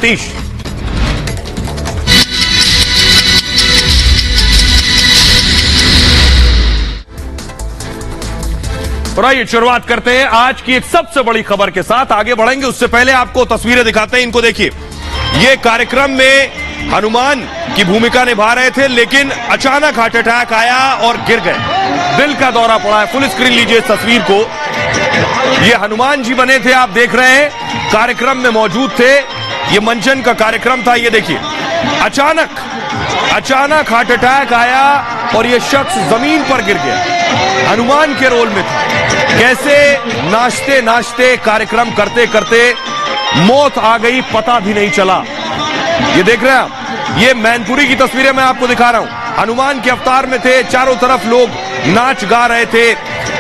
नीतीश। और आइए शुरुआत करते हैं आज की एक सबसे बड़ी खबर के साथ। आगे बढ़ेंगे उससे पहले आपको तस्वीरें दिखाते हैं। इनको देखिए, ये कार्यक्रम में हनुमान की भूमिका निभा रहे थे, लेकिन अचानक हार्ट अटैक आया और गिर गए। दिल का दौरा पड़ा है। फुल स्क्रीन लीजिए इस तस्वीर को। ये हनुमान जी बने थे, आप देख रहे हैं, कार्यक्रम में मौजूद थे। ये मंचन का कार्यक्रम था। ये देखिए, अचानक हार्ट अटैक आया और ये शख्स जमीन पर गिर गया। हनुमान के रोल में था। कैसे नाचते नाचते कार्यक्रम करते करते मौत आ गई, पता भी नहीं चला। ये देख रहे हैं आप, ये मैनपुरी की तस्वीरें मैं आपको दिखा रहा हूं। हनुमान के अवतार में थे, चारों तरफ लोग नाच गा रहे थे,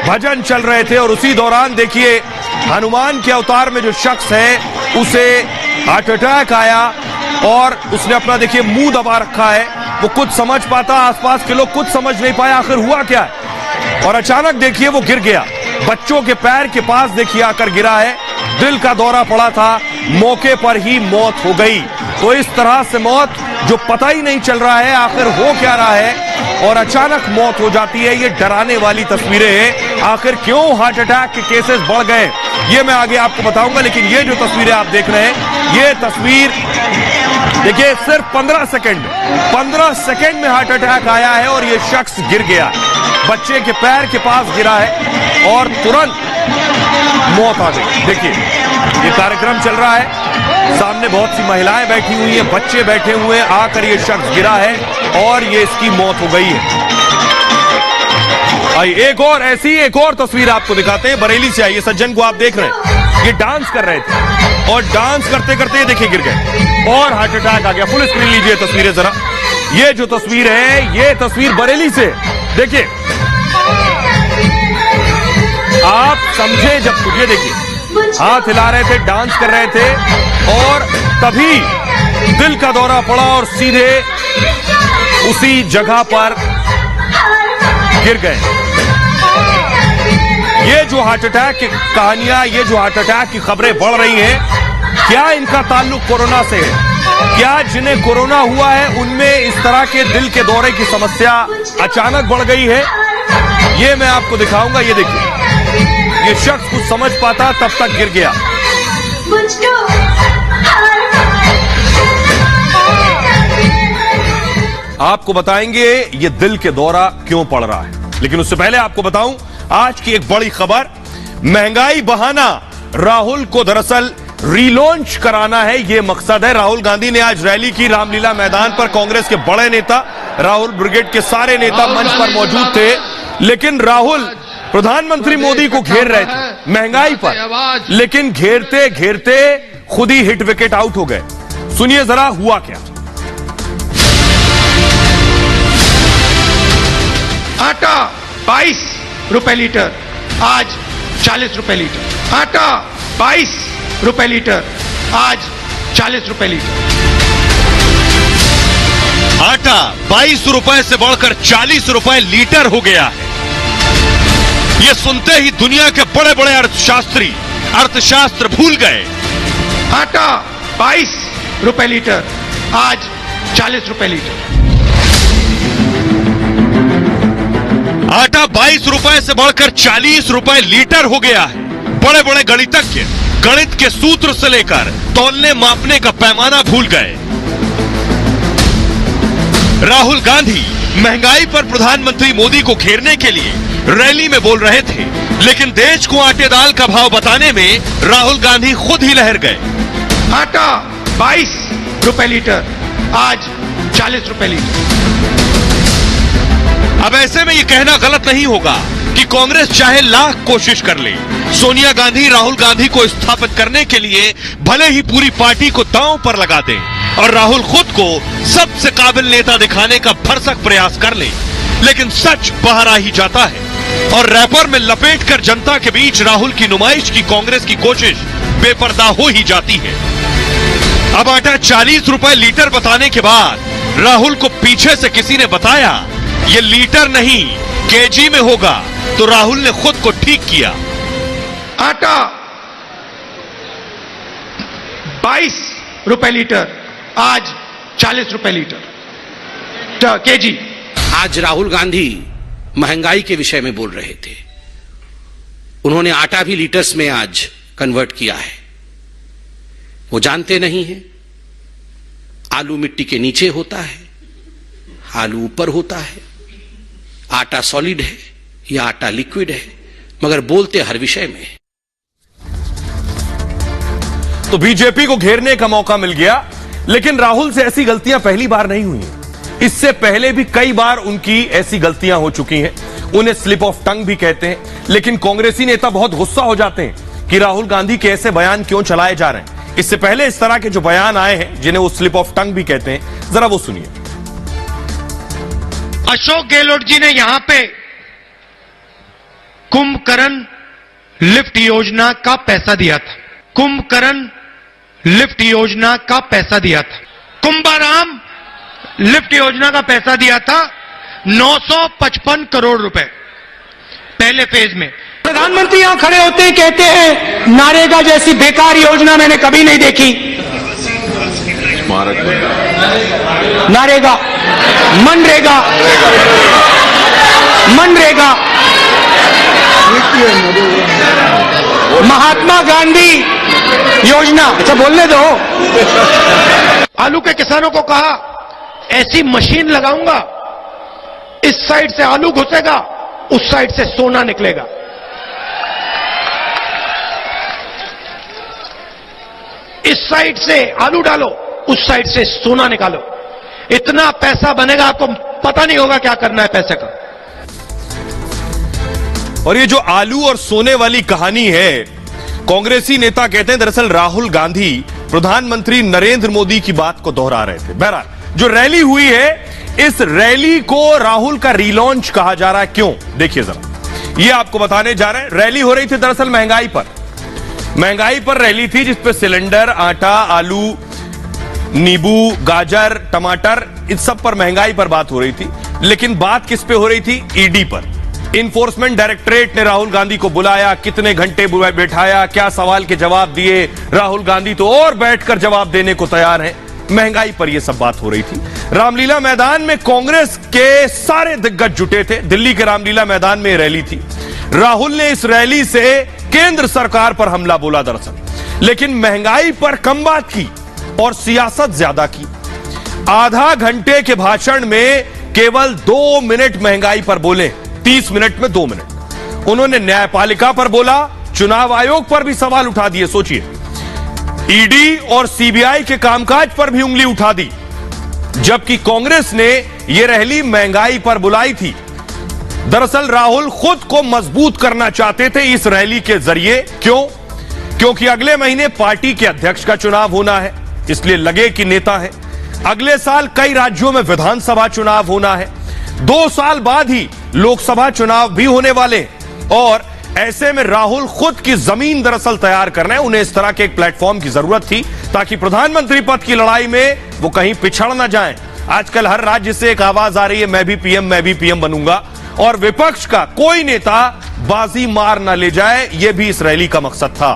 भजन चल रहे थे, और उसी दौरान देखिए हनुमान के अवतार में जो शख्स है उसे हार्ट अटैक आया और उसने अपना देखिए मुंह दबा रखा है। वो कुछ समझ पाता, आसपास के लोग कुछ समझ नहीं पाए आखिर हुआ क्या है। और अचानक देखिए वो गिर गया। बच्चों के पैर के पास देखिए आकर गिरा है। दिल का दौरा पड़ा था, मौके पर ही मौत हो गई। तो इस तरह से मौत जो पता ही नहीं चल रहा है आखिर हो क्या रहा है, और अचानक मौत हो जाती है। ये डराने वाली तस्वीरें हैं। आखिर क्यों हार्ट अटैक के केसेस बढ़ गए, ये मैं आगे आपको बताऊंगा। लेकिन ये जो तस्वीरें आप देख रहे हैं, ये तस्वीर देखिए, सिर्फ 15 सेकंड में हार्ट अटैक आया है और ये शख्स गिर गया। बच्चे के पैर के पास गिरा है और तुरंत मौत आ गई। देखिए, ये कार्यक्रम चल रहा है, सामने बहुत सी महिलाएं बैठी हुई हैं, बच्चे बैठे हुए हैं, आकर ये शख्स गिरा है और ये इसकी मौत हो गई है। आइए एक और तस्वीर आपको दिखाते हैं। बरेली से आइए, सज्जन को आप देख रहे हैं, ये डांस कर रहे थे और डांस करते करते ये देखिए गिर गए और हार्ट अटैक आ गया। फुल स्क्रीन लीजिए तस्वीरें जरा। ये जो तस्वीर है, ये तस्वीर बरेली से। देखिए, आप समझे जब तुझे देखिए, हाथ हिला रहे थे, डांस कर रहे थे और तभी दिल का दौरा पड़ा और सीधे उसी जगह पर गिर गए। ये जो हार्ट अटैक की कहानियां, ये जो हार्ट अटैक की खबरें बढ़ रही हैं, क्या इनका ताल्लुक कोरोना से है? क्या जिन्हें कोरोना हुआ है उनमें इस तरह के दिल के दौरे की समस्या अचानक बढ़ गई है? ये मैं आपको दिखाऊंगा। ये देखिए, ये शख्स कुछ समझ पाता तब तक गिर गया। आपको बताएंगे ये दिल के दौरा क्यों पड़ रहा है, लेकिन उससे पहले आपको बताऊं आज की एक बड़ी खबर। महंगाई बहाना राहुल को दरअसल रीलॉन्च कराना है, यह मकसद है। राहुल गांधी ने आज रैली की रामलीला मैदान पर। कांग्रेस के बड़े नेता, राहुल ब्रिगेड के सारे नेता मंच पर मौजूद थे, लेकिन राहुल प्रधानमंत्री मोदी को घेर रहे थे महंगाई पर, लेकिन घेरते घेरते खुद ही हिट विकेट आउट हो गए। सुनिए जरा हुआ क्या। आटा 22 रुपए लीटर, आज 40 रुपए लीटर। आटा 22 रुपए लीटर, आज 40 रुपए लीटर। आटा 22 रुपए से बढ़कर 40 रुपए लीटर हो गया है। ये सुनते ही दुनिया के बड़े बड़े अर्थशास्त्र भूल गए। आटा 22 रुपए लीटर, आज 40 रुपए लीटर। आटा 22 रुपए से बढ़कर 40 रुपए लीटर हो गया है। बड़े बड़े गणितज्ञ गणित के सूत्र से लेकर तौलने मापने का पैमाना भूल गए। राहुल गांधी महंगाई पर प्रधानमंत्री मोदी को घेरने के लिए रैली में बोल रहे थे, लेकिन देश को आटे दाल का भाव बताने में राहुल गांधी खुद ही लहर गए। आटा 22 रुपए लीटर, आज 40 रुपए लीटर। अब ऐसे में यह कहना गलत नहीं होगा कि कांग्रेस चाहे लाख कोशिश कर ले, सोनिया गांधी राहुल गांधी को स्थापित करने के लिए भले ही पूरी पार्टी को दांव पर लगा दें और राहुल खुद को सबसे काबिल नेता दिखाने का भरसक प्रयास कर ले, लेकिन सच बाहर आ ही जाता है और रैपर में लपेटकर जनता के बीच राहुल की नुमाइश की कांग्रेस की कोशिश बेपर्दा हो ही जाती है। अब आटा 40 रुपए लीटर बताने के बाद राहुल को पीछे से किसी ने बताया ये लीटर नहीं केजी में होगा, तो राहुल ने खुद को ठीक किया। आटा 22 रुपए लीटर, आज 40 रुपए लीटर केजी। आज राहुल गांधी महंगाई के विषय में बोल रहे थे। उन्होंने आटा भी लीटर्स में आज कन्वर्ट किया है। वो जानते नहीं हैं आलू मिट्टी के नीचे होता है, आलू ऊपर होता है, आटा सॉलिड है या आटा लिक्विड है, मगर बोलते हर विषय में। तो बीजेपी को घेरने का मौका मिल गया, लेकिन राहुल से ऐसी गलतियां पहली बार नहीं हुई हैं। इससे पहले भी कई बार उनकी ऐसी गलतियां हो चुकी हैं। उन्हें स्लिप ऑफ टंग भी कहते हैं, लेकिन कांग्रेसी नेता बहुत गुस्सा हो जाते हैं कि राहुल गांधी के ऐसे बयान क्यों चलाए जा रहे हैं। इससे पहले इस तरह के जो बयान आए हैं, जिन्हें वो स्लिप ऑफ टंग भी कहते हैं, जरा वो सुनिए। अशोक गहलोत जी ने यहां पे कुंभकर्ण लिफ्ट योजना का पैसा दिया था। कुंभकर्ण लिफ्ट योजना का पैसा दिया था। कुंभाराम लिफ्ट योजना का पैसा दिया था 955 करोड़ रुपए पहले फेज में। प्रधानमंत्री यहां खड़े होते हैं, कहते हैं नारेगा जैसी बेकार योजना मैंने कभी नहीं देखी। नारेगा, मनरेगा, मनरेगा, महात्मा गांधी योजना, अच्छा बोलने दो। आलू के किसानों को कहा ऐसी मशीन लगाऊंगा, इस साइड से आलू घुसेगा, उस साइड से सोना निकलेगा। इस साइड से आलू डालो, उस साइड से सोना निकालो। इतना पैसा बनेगा, आपको पता नहीं होगा क्या करना है पैसे का। और ये जो आलू और सोने वाली कहानी है, कांग्रेसी नेता कहते हैं दरअसल राहुल गांधी प्रधानमंत्री नरेंद्र मोदी की बात को दोहरा रहे थे। बहरहाल जो रैली हुई है, इस रैली को राहुल का रीलॉन्च कहा जा रहा है। क्यों, देखिए जरा, ये आपको बताने जा रहे हैं। रैली हो रही थी दरअसल महंगाई पर रैली थी, जिसपे सिलेंडर, आटा, आलू, नींबू, गाजर, टमाटर, इन सब पर महंगाई पर बात हो रही थी। लेकिन बात किस पे हो रही थी? ईडी पर। इन्फोर्समेंट डायरेक्टरेट ने राहुल गांधी को बुलाया, कितने घंटे बैठाया, क्या सवाल के जवाब दिए। राहुल गांधी तो और बैठकर जवाब देने को तैयार हैं। महंगाई पर यह सब बात हो रही थी। रामलीला मैदान में कांग्रेस के सारे दिग्गज जुटे थे। दिल्ली के रामलीला मैदान में रैली थी। राहुल ने इस रैली से केंद्र सरकार पर हमला बोला दरअसल, लेकिन महंगाई पर कम बात की और सियासत ज्यादा की। आधा घंटे के भाषण में केवल 2 मिनट महंगाई पर बोले, 30 मिनट में 2 मिनट। उन्होंने न्यायपालिका पर बोला, चुनाव आयोग पर भी सवाल उठा दिए। सोचिए, ईडी और सीबीआई के कामकाज पर भी उंगली उठा दी, जबकि कांग्रेस ने यह रैली महंगाई पर बुलाई थी। दरअसल राहुल खुद को मजबूत करना चाहते थे इस रैली के जरिए। क्यों? क्योंकि अगले महीने पार्टी के अध्यक्ष का चुनाव होना है, इसलिए लगे कि नेता है। अगले साल कई राज्यों में विधानसभा चुनाव होना है। 2 साल बाद ही लोकसभा चुनाव भी होने वाले, और ऐसे में राहुल खुद की जमीन दरअसल तैयार करना है। उन्हें इस तरह के एक प्लेटफॉर्म की जरूरत थी, ताकि प्रधानमंत्री पद की लड़ाई में वो कहीं पिछड़ ना जाएं। आजकल हर राज्य से एक आवाज आ रही है, मैं भी पीएम बनूंगा, और विपक्ष का कोई नेता बाजी मार ना ले जाए, यह भी इस रैली का मकसद था।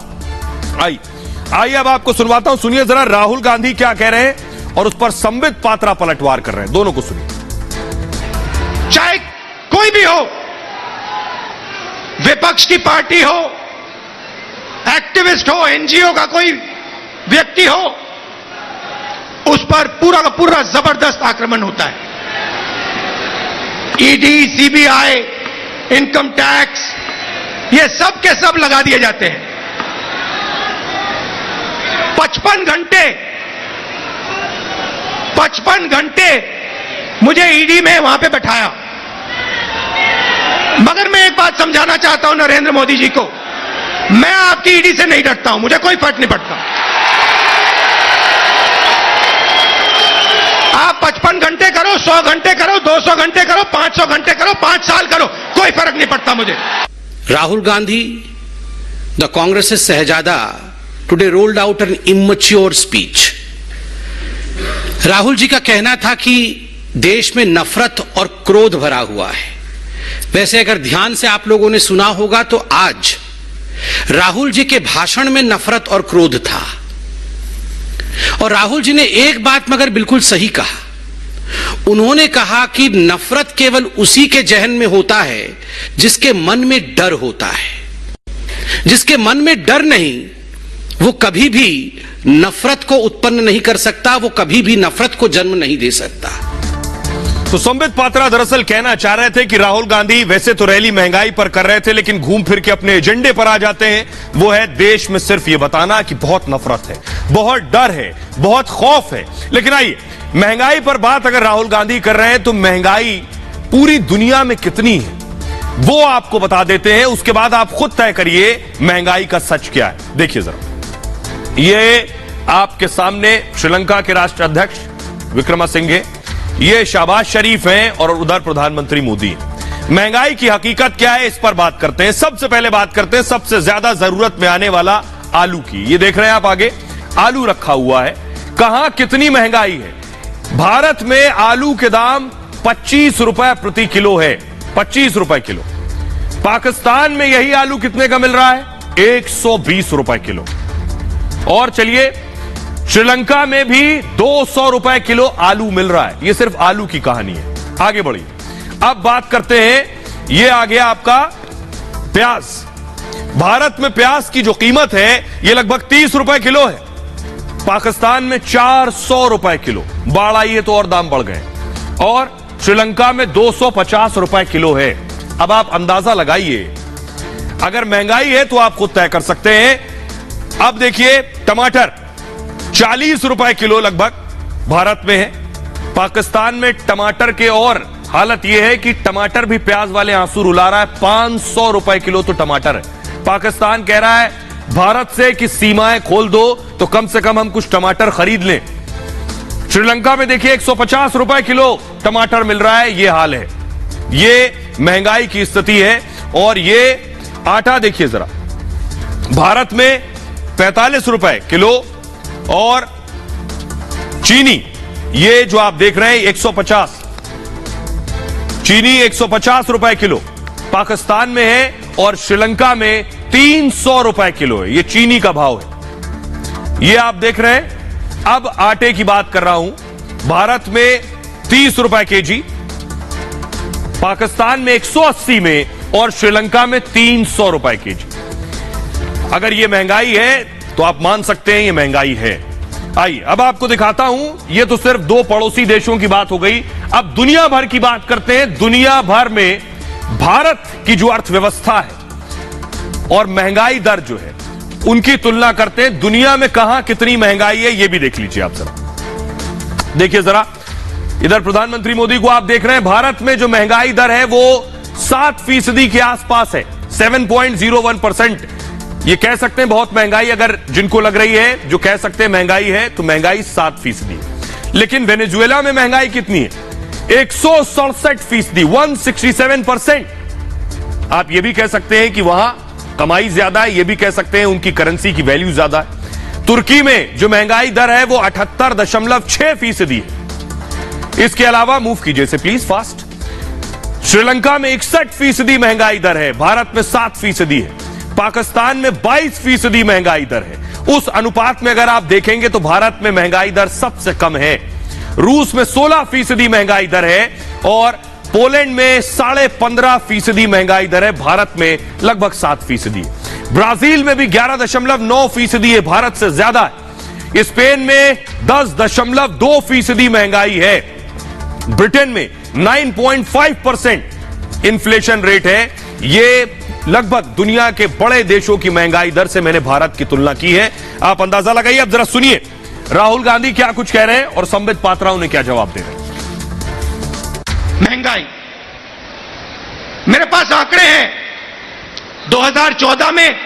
आइए अब आपको सुनवाता हूं, सुनिए जरा राहुल गांधी क्या कह रहे हैं और उस पर संबित पात्रा पलटवार कर रहे हैं। दोनों को सुनिए। चाहे कोई भी हो, विपक्ष की पार्टी हो, एक्टिविस्ट हो, एनजीओ का कोई व्यक्ति हो, उस पर पूरा का पूरा जबरदस्त आक्रमण होता है। ईडी, सीबीआई, इनकम टैक्स, ये सब के सब लगा दिए जाते हैं। 55 घंटे मुझे ईडी में वहां पे बैठाया। मगर मैं एक बात समझाना चाहता हूं नरेंद्र मोदी जी को, मैं आपकी ईडी से नहीं डरता हूं, मुझे कोई फर्क नहीं पड़ता। आप 55 घंटे करो, 100 घंटे करो, 200 घंटे करो, 500 घंटे करो, 5 साल करो, कोई फर्क नहीं पड़ता मुझे। Rahul Gandhi, the Congress's Sahajada, today rolled out an immature speech. Rahul ji का कहना था कि देश में नफरत और क्रोध भरा हुआ है। वैसे अगर ध्यान से आप लोगों ने सुना होगा तो आज राहुल जी के भाषण में नफरत और क्रोध था। और राहुल जी ने एक बात मगर बिल्कुल सही कहा। उन्होंने कहा कि नफरत केवल उसी के जहन में होता है जिसके मन में डर होता है। जिसके मन में डर नहीं, वो कभी भी नफरत को उत्पन्न नहीं कर सकता, वो कभी भी नफरत को जन्म नहीं दे सकता। तो संबित पात्रा दरअसल कहना चाह रहे थे कि राहुल गांधी वैसे तो रैली महंगाई पर कर रहे थे, लेकिन घूम फिर के अपने एजेंडे पर आ जाते हैं। वो है देश में सिर्फ ये बताना कि बहुत नफरत है, बहुत डर है, बहुत खौफ है। लेकिन आइए, महंगाई पर बात अगर राहुल गांधी कर रहे हैं तो महंगाई पूरी दुनिया में कितनी है वो आपको बता देते हैं। उसके बाद आप खुद तय करिए महंगाई का सच क्या है। देखिए जरा, ये आपके सामने श्रीलंका के राष्ट्राध्यक्ष विक्रमासिंघे, ये शहबाज शरीफ हैं और उधर प्रधानमंत्री मोदी। महंगाई की हकीकत क्या है इस पर बात करते हैं। सबसे पहले बात करते हैं सबसे ज्यादा जरूरत में आने वाला आलू की। ये देख रहे हैं आप आगे, आलू रखा हुआ है। कहां कितनी महंगाई है? भारत में आलू के दाम 25 रुपए प्रति किलो है, 25 रुपए किलो। पाकिस्तान में यही आलू कितने का मिल रहा है? 120 रुपए किलो। और चलिए, श्रीलंका में भी 200 रुपए किलो आलू मिल रहा है। यह सिर्फ आलू की कहानी है। आगे बढ़िए, अब बात करते हैं, यह आ गया आपका प्याज। भारत में प्याज की जो कीमत है यह लगभग 30 रुपए किलो है। पाकिस्तान में 400 रुपए किलो। बाढ़ आई है तो और दाम बढ़ गए। और श्रीलंका में 250 रुपए किलो है। अब आप अंदाजा लगाइए, अगर महंगाई है तो आप खुद तय कर सकते हैं। अब देखिए, टमाटर 40 रुपए किलो लगभग भारत में है। पाकिस्तान में टमाटर के और हालत यह है कि टमाटर भी प्याज वाले आंसू रुला रहा है। 500 रुपए किलो तो टमाटर है। पाकिस्तान कह रहा है भारत से कि सीमाएं खोल दो तो कम से कम हम कुछ टमाटर खरीद लें। श्रीलंका में देखिए 150 रुपए किलो टमाटर मिल रहा है। यह हाल है, यह महंगाई की स्थिति है। और यह आटा देखिए जरा, भारत में 45 रुपए किलो। और चीनी, ये जो आप देख रहे हैं 150, चीनी 150 रुपए किलो पाकिस्तान में है। और श्रीलंका में 300 रुपए किलो है। ये चीनी का भाव है, ये आप देख रहे हैं। अब आटे की बात कर रहा हूं, भारत में 30 रुपए केजी, पाकिस्तान में 180 में और श्रीलंका में 300 रुपए केजी। अगर ये महंगाई है तो आप मान सकते हैं ये महंगाई है। आइए अब आपको दिखाता हूं, ये तो सिर्फ दो पड़ोसी देशों की बात हो गई। अब दुनिया भर की बात करते हैं। दुनिया भर में भारत की जो अर्थव्यवस्था है और महंगाई दर जो है उनकी तुलना करते हैं। दुनिया में कहां कितनी महंगाई है ये भी देख लीजिए आप जरा। देखिए जरा, इधर प्रधानमंत्री मोदी को आप देख रहे हैं। भारत में जो महंगाई दर है वो 7% के आसपास है, 7.01%। ये कह सकते हैं बहुत महंगाई, अगर जिनको लग रही है, जो कह सकते हैं महंगाई है, तो महंगाई 7%। लेकिन वेनेजुएला में महंगाई कितनी है? 167%, 167%। आप ये भी कह सकते हैं कि वहां कमाई ज्यादा है, ये भी कह सकते हैं उनकी करेंसी की वैल्यू ज्यादा है। तुर्की में जो महंगाई दर है वो 78.6% है। इसके अलावा मूव कीजिए से प्लीज फास्ट। श्रीलंका में 61% महंगाई दर है, भारत में 7% है, पाकिस्तान में 22% महंगाई दर है। उस अनुपात में अगर आप देखेंगे तो भारत में महंगाई दर सबसे कम है। रूस में 16% महंगाई दर है और पोलैंड में 15.5% महंगाई दर है, भारत में लगभग 7%। ब्राजील में भी 11.9% है, भारत से ज्यादा है। स्पेन में 10.2% महंगाई है। ब्रिटेन में 9.5% इन्फ्लेशन रेट है। ये लगभग दुनिया के बड़े देशों की महंगाई दर से मैंने भारत की तुलना की है। आप अंदाजा लगाइए। अब जरा सुनिए राहुल गांधी क्या कुछ कह रहे हैं और संबित पात्रा उन्हें क्या जवाब दे रहे हैं। महंगाई, मेरे पास आंकड़े हैं। 2014 में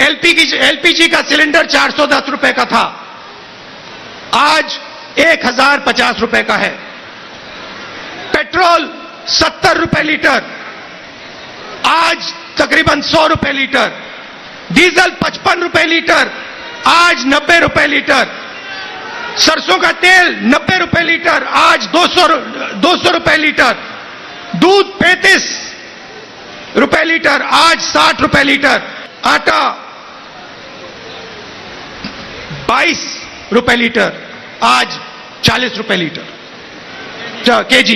एलपीजी का सिलेंडर 410 रुपए का था, आज 1050 रुपए का है। पेट्रोल 70 रुपए लीटर, आज तकरीबन 100 रुपए लीटर। डीजल 55 रुपए लीटर, आज 90 रुपए लीटर। सरसों का तेल 90 रुपए लीटर, आज 200 रुपए लीटर। दूध 35 रुपए लीटर, आज 60 रुपए लीटर। आटा 22 रुपए लीटर, आज 40 रुपए लीटर केजी।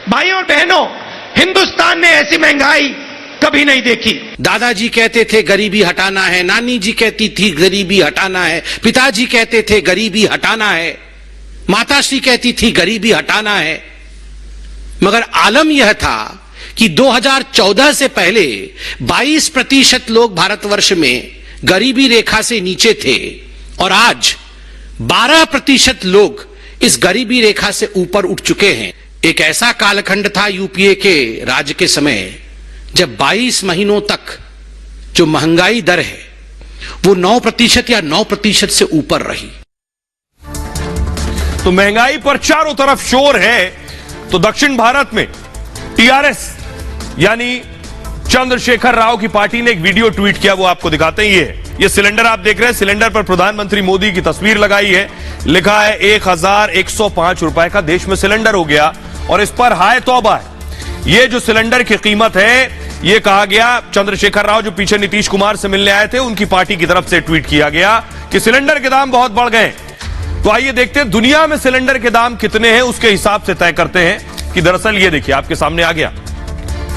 भाई और बहनों, हिंदुस्तान ने ऐसी महंगाई कभी नहीं देखी। दादाजी कहते थे गरीबी हटाना है, नानी जी कहती थी गरीबी हटाना है, पिताजी कहते थे गरीबी हटाना है, माताश्री कहती थी गरीबी हटाना है। मगर आलम यह था कि 2014 से पहले 22% लोग भारतवर्ष में गरीबी रेखा से नीचे थे और आज 12% लोग इस गरीबी रेखा से ऊपर उठ चुके हैं। एक ऐसा कालखंड था यूपीए के राज के समय जब 22 महीनों तक जो महंगाई दर है वो 9% या 9% से ऊपर रही। तो महंगाई पर चारों तरफ शोर है, तो दक्षिण भारत में टीआरएस यानी चंद्रशेखर राव की पार्टी ने एक वीडियो ट्वीट किया, वो आपको दिखाते हैं। ये सिलेंडर आप देख रहे हैं, सिलेंडर पर प्रधानमंत्री मोदी की तस्वीर लगाई है, लिखा है 1105 रुपए का देश में सिलेंडर हो गया और इस पर हाय तौबा है। ये जो सिलेंडर की कीमत है, ये कहा गया चंद्रशेखर राव जो पीछे नीतीश कुमार से मिलने आए थे, उनकी पार्टी की तरफ से ट्वीट किया गया कि सिलेंडर के दाम बहुत बढ़ गए। तो आइए देखते हैं दुनिया में सिलेंडर के दाम कितने हैं, उसके हिसाब से तय करते हैं कि दरअसल ये देखिए आपके सामने आ गया।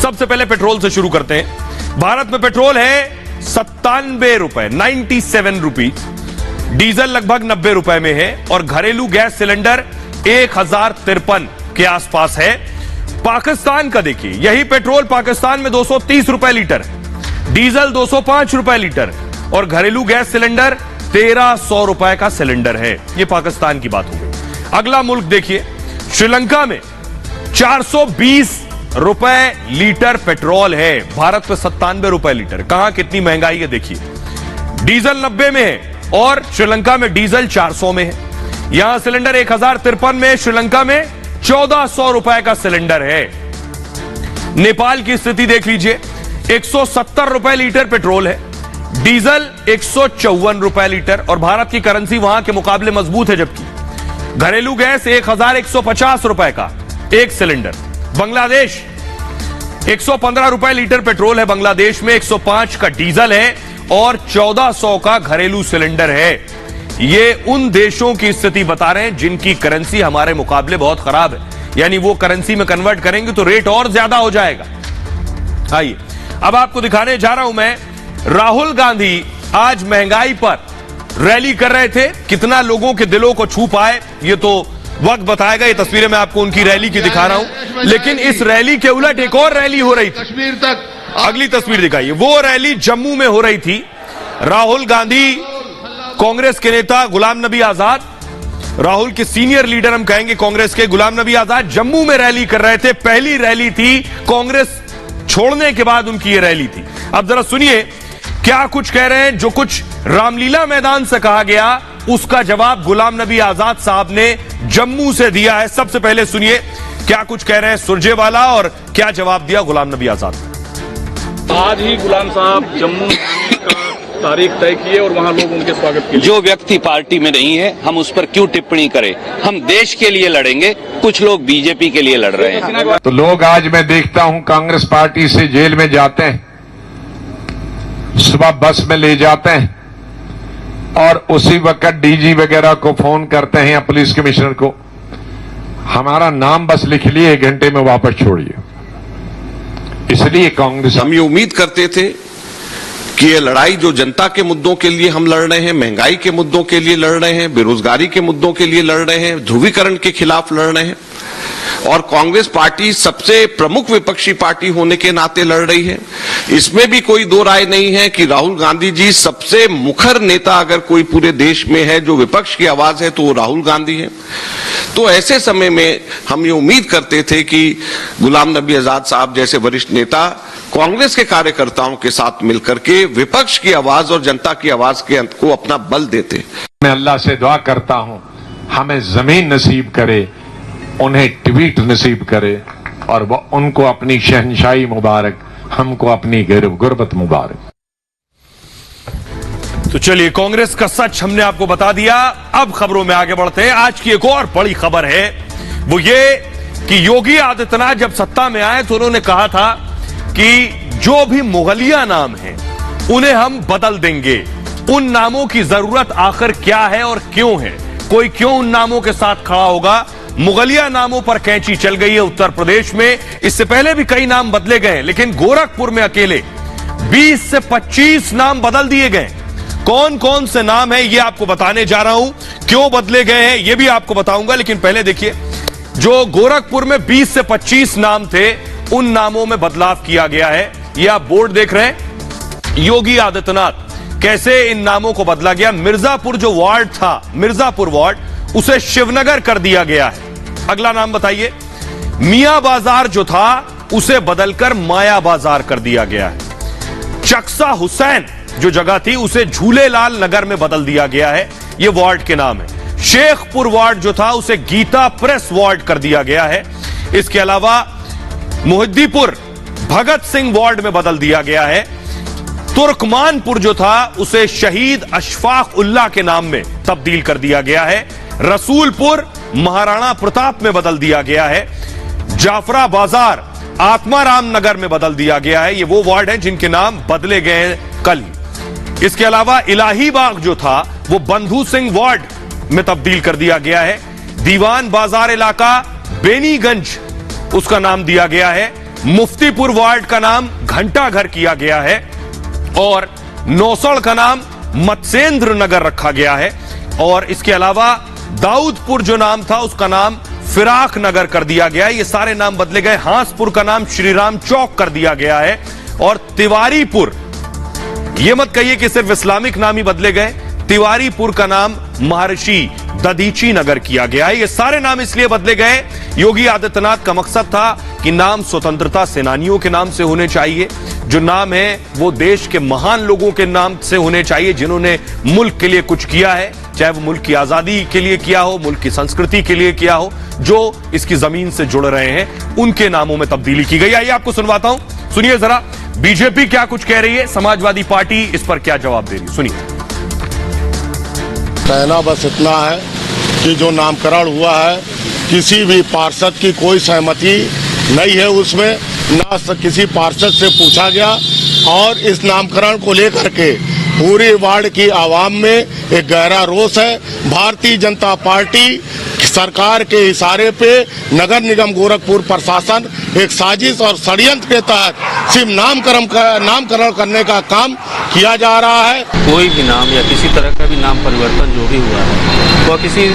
सबसे पहले पेट्रोल से शुरू करते हैं। भारत में पेट्रोल है 97 रुपए, 97 रुपीज, डीजल लगभग 90 रुपए में है और घरेलू गैस सिलेंडर 1053 के आसपास है। पाकिस्तान का देखिए, यही पेट्रोल पाकिस्तान में 230 रुपए लीटर, डीजल 205 रुपए लीटर और घरेलू गैस सिलेंडर 1300 रुपए का सिलेंडर है। यह पाकिस्तान की बात हो गई। अगला मुल्क देखिए, श्रीलंका में 420 रुपए लीटर पेट्रोल है, भारत में 97 रुपए लीटर। कहां कितनी महंगाई है देखिए। डीजल 90 में है और श्रीलंका में डीजल 400 में है। यहां सिलेंडर 1053 में, श्रीलंका में 1400 रुपए का सिलेंडर है। नेपाल की स्थिति देख लीजिए, 170 रुपए लीटर पेट्रोल है, डीजल 154 रुपए लीटर और भारत की करेंसी वहां के मुकाबले मजबूत है, जबकि घरेलू गैस 1150 रुपए का एक सिलेंडर। बांग्लादेश 115 रुपए लीटर पेट्रोल है, बांग्लादेश में 105 का डीजल है और 1400 का घरेलू सिलेंडर है। ये उन देशों की स्थिति बता रहे हैं जिनकी करेंसी हमारे मुकाबले बहुत खराब है, यानी वो करेंसी में कन्वर्ट करेंगे तो रेट और ज्यादा हो जाएगा। आइए अब आपको दिखाने जा रहा हूं मैं, राहुल गांधी आज महंगाई पर रैली कर रहे थे। कितना लोगों के दिलों को छू पाए ये तो वक्त बताएगा। ये तस्वीरें मैं आपको उनकी रैली की दिखा रहा हूं, लेकिन इस रैली के उलट एक और रैली हो रही थी। कश्मीर तक अगली तस्वीर दिखाइए, वो रैली जम्मू में हो रही थी। राहुल गांधी, कांग्रेस के नेता गुलाम नबी आजाद, राहुल के सीनियर लीडर हम कहेंगे कांग्रेस के, गुलाम नबी आजाद जम्मू में रैली कर रहे थे। पहली रैली थी कांग्रेस छोड़ने के बाद उनकी ये रैली थी। अब जरा सुनिए क्या कुछ कह रहे हैं। जो कुछ रामलीला मैदान से कहा गया उसका जवाब गुलाम नबी आजाद साहब ने जम्मू से दिया है। सबसे पहले सुनिए क्या कुछ कह रहे हैं सुरजेवाला और क्या जवाब दिया गुलाम नबी आजाद। आज ही गुलाम साहब जम्मू का तारीख तय किए और वहां लोग उनके स्वागत के लिए। जो व्यक्ति पार्टी में नहीं है हम उस पर क्यों टिप्पणी करें। हम देश के लिए लड़ेंगे, कुछ लोग बीजेपी के लिए लड़ रहे हैं। तो लोग आज मैं देखता हूं कांग्रेस पार्टी से जेल में जाते हैं, सुबह बस में ले जाते हैं और उसी वक्त डीजी वगैरह को फोन करते हैं या पुलिस कमिश्नर को, हमारा नाम बस लिख लिए, 1 घंटे में वापस छोड़िए। इसलिए कांग्रेस, हम ये उम्मीद करते थे कि ये लड़ाई जो जनता के मुद्दों के लिए हम लड़ रहे हैं, महंगाई के मुद्दों के लिए लड़ रहे हैं, बेरोजगारी के मुद्दों के लिए लड़ रहे हैं, ध्रुवीकरण के खिलाफ लड़ रहे हैं और कांग्रेस पार्टी सबसे प्रमुख विपक्षी पार्टी होने के नाते लड़ रही है। इसमें भी कोई दो राय नहीं है कि राहुल गांधी जी सबसे मुखर नेता अगर कोई पूरे देश में है जो विपक्ष की आवाज है तो वो राहुल गांधी है। तो ऐसे समय में हम ये उम्मीद करते थे कि गुलाम नबी आजाद साहब जैसे वरिष्ठ नेता कांग्रेस के कार्यकर्ताओं के साथ मिलकर के विपक्ष की आवाज और जनता की आवाज के अंत को अपना बल देते। मैं अल्लाह से दुआ करता हूं हमें जमीन नसीब करे, उन्हें ट्वीट नसीब करे और वह उनको अपनी शहनशाही मुबारक, हमको अपनी गुर्बत मुबारक। तो चलिए कांग्रेस का सच हमने आपको बता दिया। अब खबरों में आगे बढ़ते हैं। आज की एक और बड़ी खबर है, वो ये कि योगी आदित्यनाथ जब सत्ता में आए तो उन्होंने कहा था कि जो भी मुगलिया नाम हैं उन्हें हम बदल देंगे। उन नामों की जरूरत आखिर क्या है और क्यों है, कोई क्यों उन नामों के साथ खड़ा होगा? मुगलिया नामों पर कैंची चल गई है उत्तर प्रदेश में। इससे पहले भी कई नाम बदले गए, लेकिन गोरखपुर में अकेले 20 से 25 नाम बदल दिए गए। कौन कौन से नाम है ये आपको बताने जा रहा हूं, क्यों बदले गए हैं ये भी आपको बताऊंगा। लेकिन पहले देखिए, जो गोरखपुर में 20 से 25 नाम थे, उन नामों में बदलाव किया गया है। ये आप बोर्ड देख रहे हैं, योगी आदित्यनाथ कैसे इन नामों को बदला गया। मिर्जापुर जो वार्ड था, मिर्जापुर वार्ड, उसे शिवनगर कर दिया गया है। अगला नाम बताइए। मियां बाजार जो था उसे बदलकर माया बाजार कर दिया गया है। चकसा हुसैन जो जगह थी उसे झूलेलाल नगर में बदल दिया गया है। यह वार्ड के नाम है। शेखपुर वार्ड जो था उसे गीता प्रेस वार्ड कर दिया गया है। इसके अलावा मुहिद्दीपुर भगत सिंह वार्ड में बदल दिया गया है। तुर्कमानपुर जो था उसे शहीद अशफाक उल्लाह के नाम में तब्दील कर दिया गया है। रसूलपुर महाराणा प्रताप में बदल दिया गया है। जाफरा बाजार आत्माराम नगर में बदल दिया गया है। ये वो वार्ड हैं जिनके नाम बदले गए हैं कल ही। इसके अलावा इलाही बाग जो था वो बंधु सिंह वार्ड में तब्दील कर दिया गया है। दीवान बाजार इलाका बेनीगंज उसका नाम दिया गया है। मुफ्तीपुर वार्ड का नाम घंटा घर किया गया है और नौसड़ का नाम मत्स्येंद्र नगर रखा गया है। और इसके अलावा दाऊदपुर जो नाम था उसका नाम फिराक नगर कर दिया गया है। ये सारे नाम बदले गए। हांसपुर का नाम श्रीराम चौक कर दिया गया है। और तिवारीपुर, ये मत कहिए कि सिर्फ इस्लामिक नाम ही बदले गए, तिवारीपुर का नाम महर्षि दधीची नगर किया गया है। ये सारे नाम इसलिए बदले गए, योगी आदित्यनाथ का मकसद था कि नाम स्वतंत्रता सेनानियों के नाम से होने चाहिए। जो नाम है वो देश के महान लोगों के नाम से होने चाहिए, जिन्होंने मुल्क के लिए कुछ किया है, चाहे वो मुल्क की आजादी के लिए किया हो, मुल्क की संस्कृति के लिए किया हो, जो इसकी जमीन से जुड़ रहे हैं, उनके नामों में तब्दीली की गई। आइए आपको सुनवाता हूं, सुनिए जरा बीजेपी क्या कुछ कह रही है, समाजवादी पार्टी इस पर क्या जवाब दे रही है, सुनिए। कहना बस इतना है कि जो नामकरण हुआ है, किसी भी पार्षद की कोई सहमति नहीं है उसमें, ना किसी पार्षद से पूछा गया। और इस नामकरण को लेकर के पूरे वार्ड की आवाम में एक गहरा रोष है। भारतीय जनता पार्टी सरकार के इशारे पे नगर निगम गोरखपुर प्रशासन एक साजिश और षड्यंत्र के तहत सिर्फ नामकरण करने का काम किया जा रहा है। कोई भी नाम या किसी तरह का भी नाम परिवर्तन जो भी हुआ है वह किसी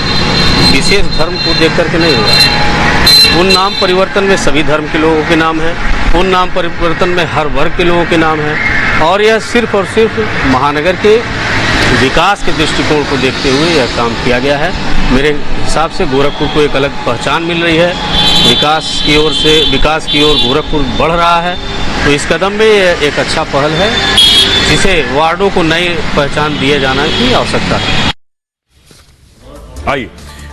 विशेष धर्म को देख करके नहीं हुआ है। उन नाम परिवर्तन में सभी धर्म के लोगों के नाम हैं, उन नाम परिवर्तन में हर वर्ग के लोगों के नाम हैं और यह सिर्फ और सिर्फ महानगर के विकास के दृष्टिकोण को देखते हुए यह काम किया गया है। मेरे हिसाब से गोरखपुर को एक अलग पहचान मिल रही है। विकास की ओर गोरखपुर बढ़ रहा है, तो इस कदम में यह एक अच्छा पहल है, जिसे वार्डों को नई पहचान दिए जाना की आवश्यकता है। आइए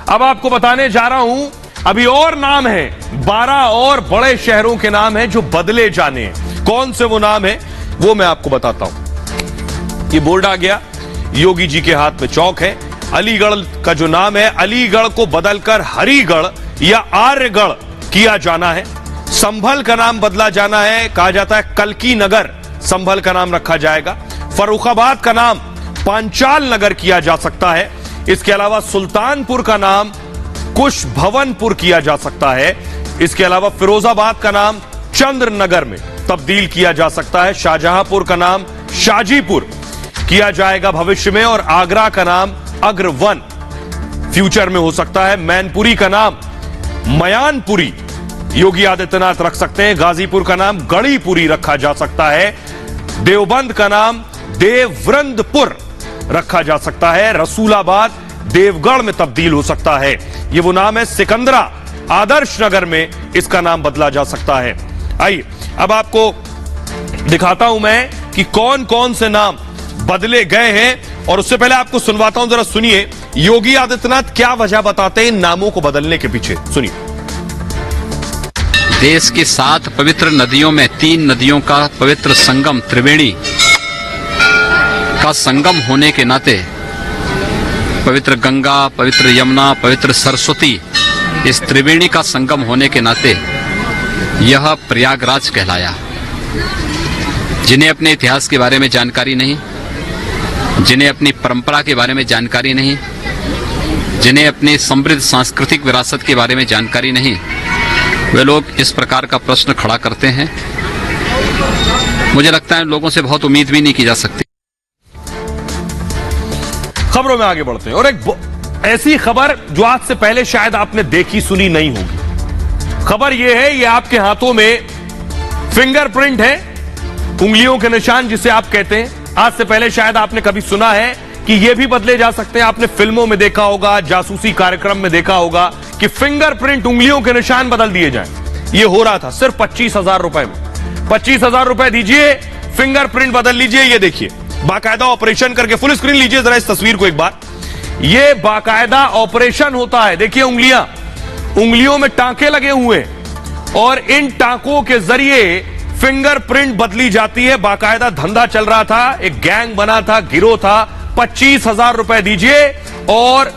अब आपको बताने जा रहा हूं, अभी और नाम है, 12 और बड़े शहरों के नाम हैं जो बदले जाने हैं। कौन से वो नाम है वो मैं आपको बताता हूं। ये बोर्ड आ गया, योगी जी के हाथ में चौक है। अलीगढ़ का जो नाम है, अलीगढ़ को बदलकर हरिगढ़ या आर्यगढ़ किया जाना है। संभल का नाम बदला जाना है, कहा जाता है कल्की नगर संभल का नाम रखा जाएगा। फर्रुखाबाद का नाम पांचाल नगर किया जा सकता है। इसके अलावा सुल्तानपुर का नाम कुश भवनपुर किया जा सकता है। इसके अलावा फिरोजाबाद का नाम चंद्र नगर में तब्दील किया जा सकता है। शाहजहांपुर का नाम शाजीपुर किया जाएगा भविष्य में और आगरा का नाम अग्रवन फ्यूचर में हो सकता है। मैनपुरी का नाम मयानपुरी योगी आदित्यनाथ रख सकते हैं। गाजीपुर का नाम गढ़ीपुरी रखा जा सकता है। देवबंद का नाम देववृंदपुर रखा जा सकता है। रसूलाबाद देवगढ़ में तब्दील हो सकता है। यह वो नाम है। सिकंदरा आदर्श नगर में इसका नाम बदला जा सकता है। आइए अब आपको दिखाता हूं मैं कि कौन कौन से नाम बदले गए हैं और उससे पहले आपको सुनवाता हूं, जरा सुनिए योगी आदित्यनाथ क्या वजह बताते हैं इन नामों को बदलने के पीछे, सुनिए। देश की 7 पवित्र नदियों में 3 नदियों का पवित्र संगम त्रिवेणी का संगम होने के नाते पवित्र गंगा, पवित्र यमुना, पवित्र सरस्वती, इस त्रिवेणी का संगम होने के नाते यह प्रयागराज कहलाया। जिन्हें अपने इतिहास के बारे में जानकारी नहीं, जिन्हें अपनी परंपरा के बारे में जानकारी नहीं, जिन्हें अपनी समृद्ध सांस्कृतिक विरासत के बारे में जानकारी नहीं, वे लोग इस प्रकार का प्रश्न खड़ा करते हैं। मुझे लगता है लोगों से बहुत उम्मीद भी नहीं की जा सकती। खबरों में आगे बढ़ते हैं और एक ऐसी खबर जो आज से पहले शायद आपने देखी सुनी नहीं होगी। खबर यह है, ये आपके हाथों में फिंगरप्रिंट है, उंगलियों के निशान जिसे आप कहते हैं। आज से पहले शायद आपने कभी सुना है कि ये भी बदले जा सकते हैं। आपने फिल्मों में देखा होगा, जासूसी कार्यक्रम में देखा होगा कि फिंगरप्रिंट, उंगलियों के निशान बदल दिए जाएं। ये हो रहा था सिर्फ 25,000 रुपए में। 25,000 रुपए दीजिए, फिंगरप्रिंट बदल लीजिए। ये देखिए, बाकायदा ऑपरेशन करके, फुल स्क्रीन लीजिए जरा इस तस्वीर को एक बार। ये बाकायदा ऑपरेशन होता है। देखिए उंगलियों में टांके लगे हुए और इन टांकों के जरिए फिंगरप्रिंट बदली जाती है। बाकायदा धंधा चल रहा था, एक गैंग बना था, गिरोह था। 25,000 रुपए दीजिए और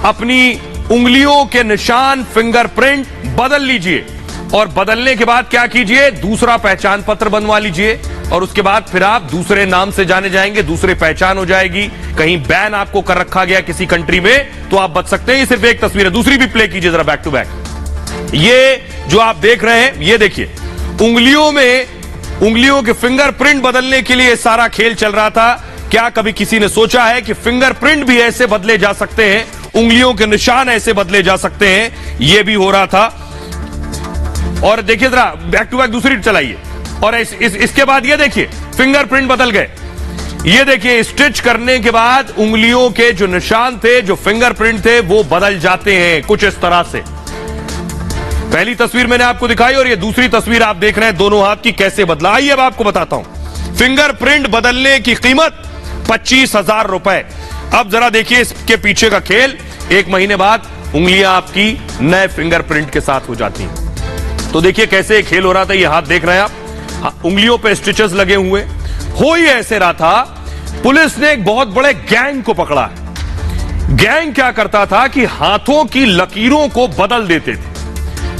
अपनी उंगलियों के निशान, फिंगरप्रिंट बदल लीजिए। और बदलने के बाद क्या कीजिए, दूसरा पहचान पत्र बनवा लीजिए और उसके बाद फिर आप दूसरे नाम से जाने जाएंगे, दूसरे पहचान हो जाएगी। कहीं बैन आपको कर रखा गया किसी कंट्री में तो आप बच सकते हैं। ये सिर्फ एक तस्वीर है, दूसरी भी प्ले कीजिए जरा बैक टू बैक। ये जो आप देख रहे हैं, ये देखिए उंगलियों के फिंगरप्रिंट बदलने के लिए सारा खेल चल रहा था। क्या कभी किसी ने सोचा है कि फिंगरप्रिंट भी ऐसे बदले जा सकते हैं, उंगलियों के निशान ऐसे बदले जा सकते हैं? यह भी हो रहा था। और देखिए जरा बैक टू बैक दूसरी चलाइए और इसके बाद ये देखिए फिंगरप्रिंट बदल गए। ये देखिए स्टिच करने के बाद उंगलियों के जो निशान थे, जो फिंगरप्रिंट थे, वो बदल जाते हैं कुछ इस तरह से। पहली तस्वीर मैंने आपको दिखाई और ये दूसरी तस्वीर आप देख रहे हैं दोनों हाथ की कैसे बदला। आइए अब आपको बताता हूं। फिंगरप्रिंट बदलने की कीमत 25,000 रुपए। अब जरा देखिए इसके पीछे का खेल। 1 महीने बाद उंगलियां आपकी नए फिंगरप्रिंट के साथ हो जाती हैं। तो देखिए कैसे खेल हो रहा था। ये हाथ देख रहे हैं आप, उंगलियों पे स्टिचेस लगे हुए। हो ही ऐसे रहा था, पुलिस ने एक बहुत बड़े गैंग को पकड़ा है। गैंग क्या करता था कि हाथों की लकीरों को बदल देते थे।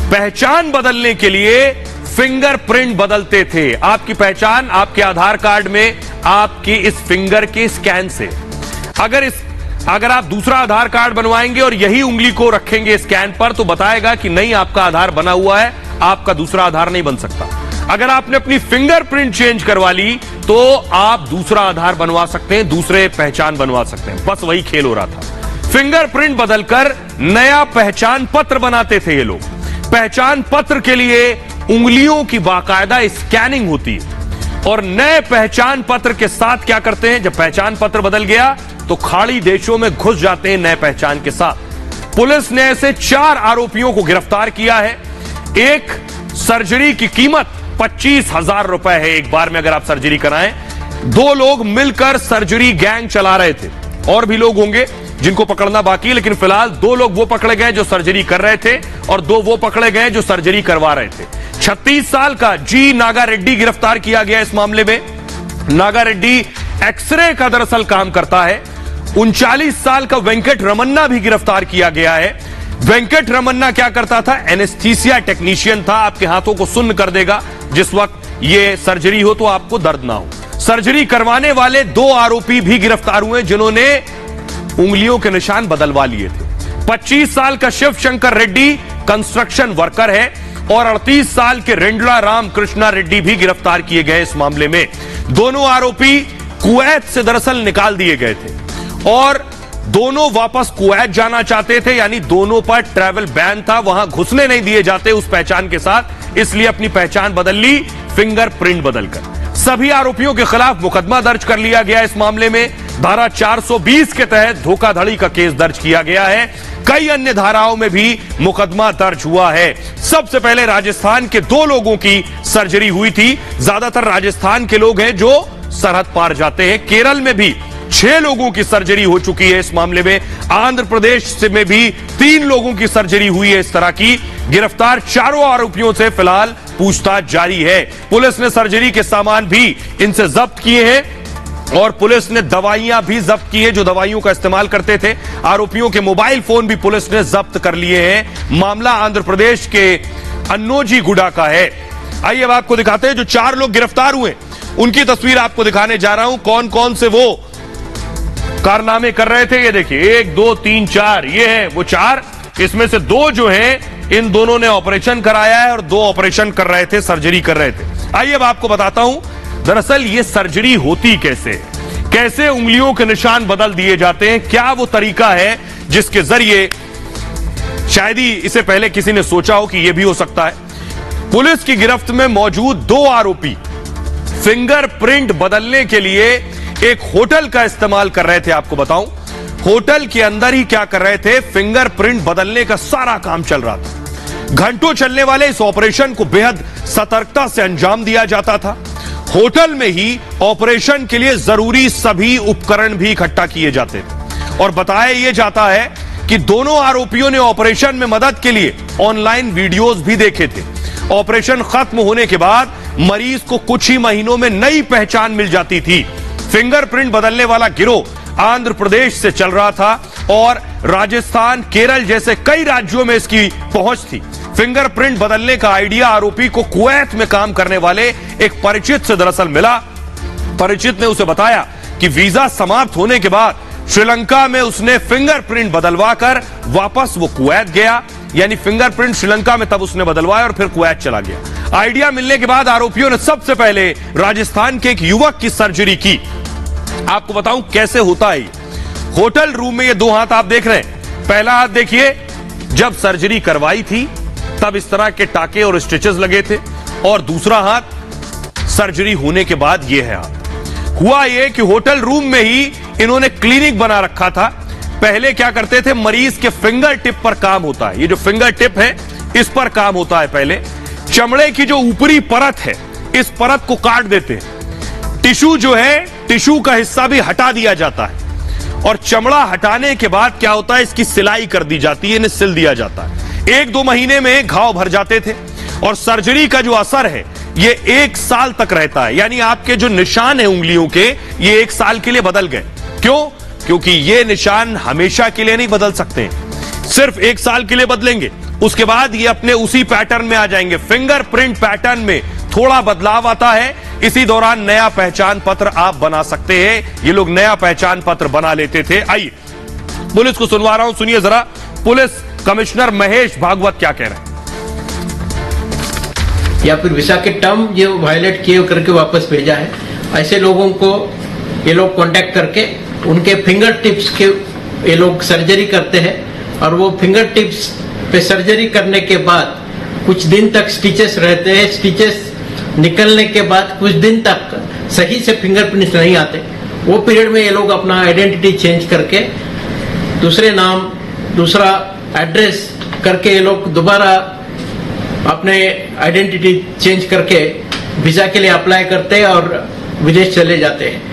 पहचान बदलने के लिए फिंगरप्रिंट बदलते थे। आपकी पहचान आपके आधार कार्ड में आपकी इस फिंगर के स्कैन से। अगर आप दूसरा आधार कार्ड बनवाएंगे और यही उंगली को रखेंगे स्कैन पर तो बताएगा कि नहीं, आपका आधार बना हुआ है, आपका दूसरा आधार नहीं बन सकता। अगर आपने अपनी फिंगरप्रिंट चेंज करवा ली तो आप दूसरा आधार बनवा सकते हैं, दूसरे पहचान बनवा सकते हैं। बस वही खेल हो रहा था। फिंगरप्रिंट बदलकर नया पहचान पत्र बनाते थे ये लोग। पहचान पत्र के लिए उंगलियों की बाकायदा स्कैनिंग होती है और नए पहचान पत्र के साथ क्या करते हैं, जब पहचान पत्र बदल गया तो खाड़ी देशों में घुस जाते हैं नए पहचान के साथ। पुलिस ने ऐसे 4 आरोपियों को गिरफ्तार किया है। एक सर्जरी की कीमत 25,000 रुपए है एक बार में अगर आप सर्जरी कराएं। 2 लोग मिलकर सर्जरी गैंग चला रहे थे। और भी लोग होंगे जिनको पकड़ना बाकी है, लेकिन फिलहाल 2 लोग वो पकड़े गए जो सर्जरी कर रहे थे और 2 वो पकड़े गए जो सर्जरी करवा रहे थे। 36 साल का जी नागा रेड्डी गिरफ्तार किया गया इस मामले में। नागा रेड्डी एक्सरे का दरअसल काम करता है। 39 साल का वेंकट रमन्ना भी गिरफ्तार किया गया है। वेंकट रमन्ना क्या करता था, एनेस्थीसिया टेक्नीशियन था। आपके हाथों को सुन्न कर देगा जिस वक्त ये सर्जरी हो तो आपको दर्द ना हो। सर्जरी करवाने वाले 2 आरोपी भी गिरफ्तार हुए जिन्होंने उंगलियों के निशान बदलवा लिए थे। 25 साल का शिव शंकर रेड्डी कंस्ट्रक्शन वर्कर है और 38 साल के रेंडला राम कृष्णा रेड्डी भी गिरफ्तार किए गए इस मामले में। दोनों आरोपी कुवैत से दरअसल निकाल दिए गए थे और दोनों वापस कुवैत जाना चाहते थे, यानी दोनों पर ट्रैवल बैन था, वहां घुसने नहीं दिए जाते उस पहचान के साथ, इसलिए अपनी पहचान बदल ली फिंगरप्रिंट बदलकर। सभी आरोपियों के खिलाफ मुकदमा दर्ज कर लिया गया। इस मामले में धारा 420 के तहत धोखाधड़ी का केस दर्ज किया गया है। कई अन्य धाराओं में भी मुकदमा दर्ज हुआ है। सबसे पहले राजस्थान के 2 लोगों की सर्जरी हुई थी। ज्यादातर राजस्थान के लोग हैं जो सरहद पार जाते हैं। केरल में भी 6 लोगों की सर्जरी हो चुकी है इस मामले में। आंध्र प्रदेश में भी 3 लोगों की सर्जरी हुई है इस तरह की। गिरफ्तार 4 आरोपियों से फिलहाल पूछताछ जारी है। पुलिस ने सर्जरी के सामान भी इनसे जब्त किए हैं और पुलिस ने दवाइयां भी जब्त की है जो दवाइयों का इस्तेमाल करते थे। आरोपियों के मोबाइल फोन भी पुलिस ने जब्त कर लिए हैं। मामला आंध्र प्रदेश के अन्नोजीगुडा का है। आइए अब आपको दिखाते हैं जो 4 लोग गिरफ्तार हुए उनकी तस्वीर आपको दिखाने जा रहा हूं। कौन कौन से वो कारनामे कर रहे थे। ये देखिए 1 2 3 4, ये है वो 4, इसमें से 2 जो हैं इन दोनों ने ऑपरेशन कराया है और 2 ऑपरेशन कर रहे थे, सर्जरी कर रहे थे। आइए अब आपको बताता हूं दरअसल ये सर्जरी होती कैसे, कैसे उंगलियों के निशान बदल दिए जाते हैं, क्या वो तरीका है जिसके जरिए शायद ही इसे पहले किसी ने सोचा हो कि यह भी हो सकता है। पुलिस की गिरफ्त में मौजूद 2 आरोपी फिंगरप्रिंट बदलने के लिए एक होटल का इस्तेमाल कर रहे थे। आपको बताऊं होटल के अंदर ही क्या कर रहे थे, फिंगरप्रिंट बदलने का सारा काम चल रहा था। घंटों चलने वाले इस ऑपरेशन को बेहद सतर्कता से अंजाम दिया जाता था। होटल में ही ऑपरेशन के लिए जरूरी सभी उपकरण भी इकट्ठा किए जाते थे और बताया यह जाता है कि दोनों आरोपियों ने ऑपरेशन में मदद के लिए ऑनलाइन वीडियोस भी देखे थे। ऑपरेशन खत्म होने के बाद मरीज को कुछ ही महीनों में नई पहचान मिल जाती थी। फिंगरप्रिंट बदलने वाला गिरोह आंध्र प्रदेश से चल रहा था और राजस्थान, केरल जैसे कई राज्यों में इसकी पहुंच थी। फिंगरप्रिंट बदलने का आइडिया आरोपी को कुवैत में काम करने वाले एक परिचित से दरअसल मिला। परिचित ने उसे बताया कि वीजा समाप्त होने के बाद श्रीलंका में उसने फिंगरप्रिंट बदलवा कर वापस वो कुवैत गया, यानी फिंगरप्रिंट श्रीलंका में तब उसने बदलवाया और फिर कुवैत चला गया। आइडिया मिलने के बाद आरोपियों ने सबसे पहले राजस्थान के एक युवक की सर्जरी की। आपको बताऊं कैसे होता है। होटल रूम में ये 2 हाथ आप देख रहे हैं। पहला हाथ देखिए, जब सर्जरी करवाई थी तब इस तरह के टाके और स्टिचेस लगे थे, और दूसरा हाथ सर्जरी होने के बाद ये है हाथ। हुआ ये कि होटल रूम में ही इन्होंने क्लिनिक बना रखा था। पहले क्या करते थे, मरीज के फिंगर टिप पर काम होता है, ये जो फिंगर टिप है इस पर काम होता है। पहले चमड़े की जो ऊपरी परत है इस परत को काट देते हैं, टिश्यू जो है टिश्यू का हिस्सा भी हटा दिया जाता है और चमड़ा हटाने के बाद क्या होता है, इसकी सिलाई कर दी जाती है, इन्हें सिल दिया जाता है। 1-2 महीने में घाव भर जाते थे और सर्जरी का जो असर है ये 1 साल तक रहता है, यानी आपके जो निशान है उंगलियों के ये 1 साल के लिए बदल गए। क्यों? क्योंकि ये निशान हमेशा के लिए नहीं बदल सकते, सिर्फ 1 साल के लिए बदलेंगे, उसके बाद ये अपने उसी पैटर्न में आ जाएंगे। फिंगरप्रिंट पैटर्न में थोड़ा बदलाव आता है, इसी दौरान नया पहचान पत्र आप बना सकते हैं। ये लोग नया पहचान पत्र बना लेते थे। आइए पुलिस को सुनवा रहा हूं, सुनिए जरा पुलिस कमिश्नर महेश भागवत क्या कह रहे हैं। या फिर वीजा के टर्म जो वायलेट किए करके वापस भेजा है, ऐसे लोगों को ये लोग कांटेक्ट करके उनके फिंगर टिप्स के ये लोग सर्जरी करते हैं और वो फिंगर टिप्स पे सर्जरी करने के बाद कुछ दिन तक स्टिचेस रहते हैं। स्टिचेस निकलने के बाद कुछ दिन तक सही से फिंगरप्रिंट्स नहीं आते, वो पीरियड में ये लोग अपना आइडेंटिटी चेंज करके दूसरे नाम, दूसरा एड्रेस करके ये लोग दोबारा अपने आइडेंटिटी चेंज करके वीजा के लिए अप्लाई करते हैं और विदेश चले जाते हैं।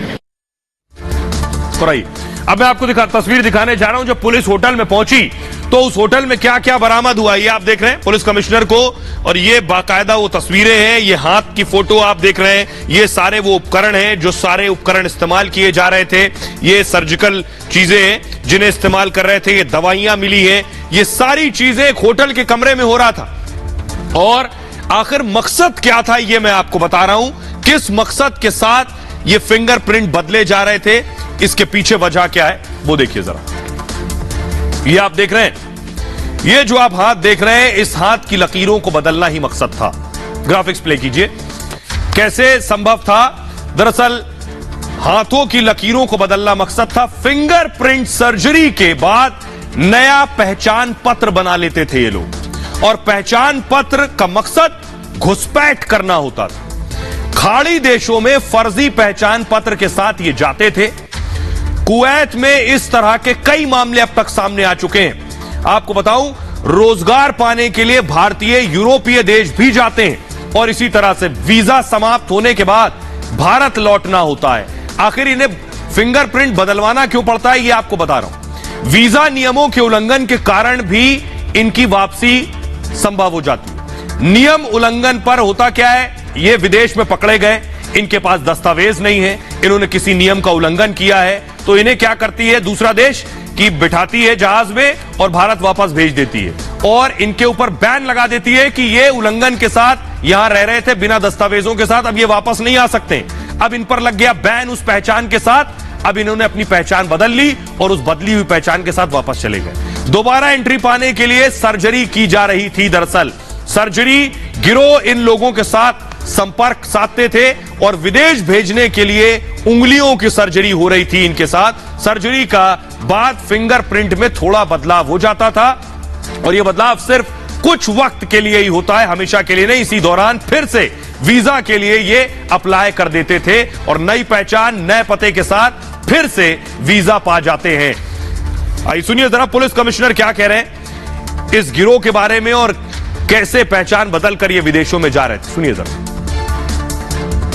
अब मैं आपको तस्वीर दिखाने जा रहा हूं। जब पुलिस होटल में पहुंची तो उस होटल में क्या क्या बरामद हुआ ये आप देख रहे हैं पुलिस कमिश्नर को, और ये बाकायदा वो तस्वीरें हैं, ये हाथ की फोटो आप देख रहे हैं, ये सारे वो उपकरण हैं जो सारे उपकरण इस्तेमाल किए जा रहे थे, ये सर्जिकल चीजें हैं जिन्हें इस्तेमाल कर रहे थे, ये दवाइयां मिली हैं, ये सारी चीजें एक होटल के कमरे में हो रहा था। और आखिर मकसद क्या था ये मैं आपको बता रहा हूं, किस मकसद के साथ ये फिंगरप्रिंट बदले जा रहे थे, इसके पीछे वजह क्या है वो देखिए जरा। ये आप देख रहे हैं, ये जो आप हाथ देख रहे हैं इस हाथ की लकीरों को बदलना ही मकसद था। ग्राफिक्स प्ले कीजिए, कैसे संभव था। दरअसल हाथों की लकीरों को बदलना मकसद था। फिंगरप्रिंट सर्जरी के बाद नया पहचान पत्र बना लेते थे ये लोग, और पहचान पत्र का मकसद घुसपैठ करना होता था। खाड़ी देशों में फर्जी पहचान पत्र के साथ ये जाते थे। कुवैत में इस तरह के कई मामले अब तक सामने आ चुके हैं। आपको बताऊं, रोजगार पाने के लिए भारतीय यूरोपीय देश भी जाते हैं और इसी तरह से वीजा समाप्त होने के बाद भारत लौटना होता है। आखिर इन्हें फिंगरप्रिंट बदलवाना क्यों पड़ता है ये आपको बता रहा हूं। वीजा नियमों के उल्लंघन के कारण भी इनकी वापसी संभव हो जाती है। नियम उल्लंघन पर होता क्या है, ये विदेश में पकड़े गए, इनके पास दस्तावेज नहीं है, इन्होंने किसी नियम का उल्लंघन किया है, तो इन्हें क्या करती है दूसरा देश की बिठाती है जहाज में और भारत वापस भेज देती है, और इनके ऊपर बैन लगा देती है कि ये उल्लंघन के साथ यहां रह रहे थे बिना दस्तावेजों के साथ, अब ये वापस नहीं आ सकते। अब इन पर लग गया बैन उस पहचान के साथ, अब इन्होंने अपनी पहचान बदल ली और उस बदली हुई पहचान के साथ वापस चले गए। दोबारा एंट्री पाने के लिए सर्जरी की जा रही थी। दरअसल सर्जरी गिरोह इन लोगों के साथ संपर्क साधते थे और विदेश भेजने के लिए उंगलियों की सर्जरी हो रही थी इनके साथ। सर्जरी का बाद फिंगरप्रिंट में थोड़ा बदलाव हो जाता था और यह बदलाव सिर्फ कुछ वक्त के लिए ही होता है, हमेशा के लिए नहीं। इसी दौरान फिर से वीजा के लिए ये अप्लाई कर देते थे और नई पहचान नए पते के साथ फिर से वीजा पा जाते हैं। आइए सुनिए जरा पुलिस कमिश्नर क्या कह रहे हैं इस गिरोह के बारे में और कैसे पहचान बदल कर ये विदेशों में जा रहे थे। सुनिए जरा।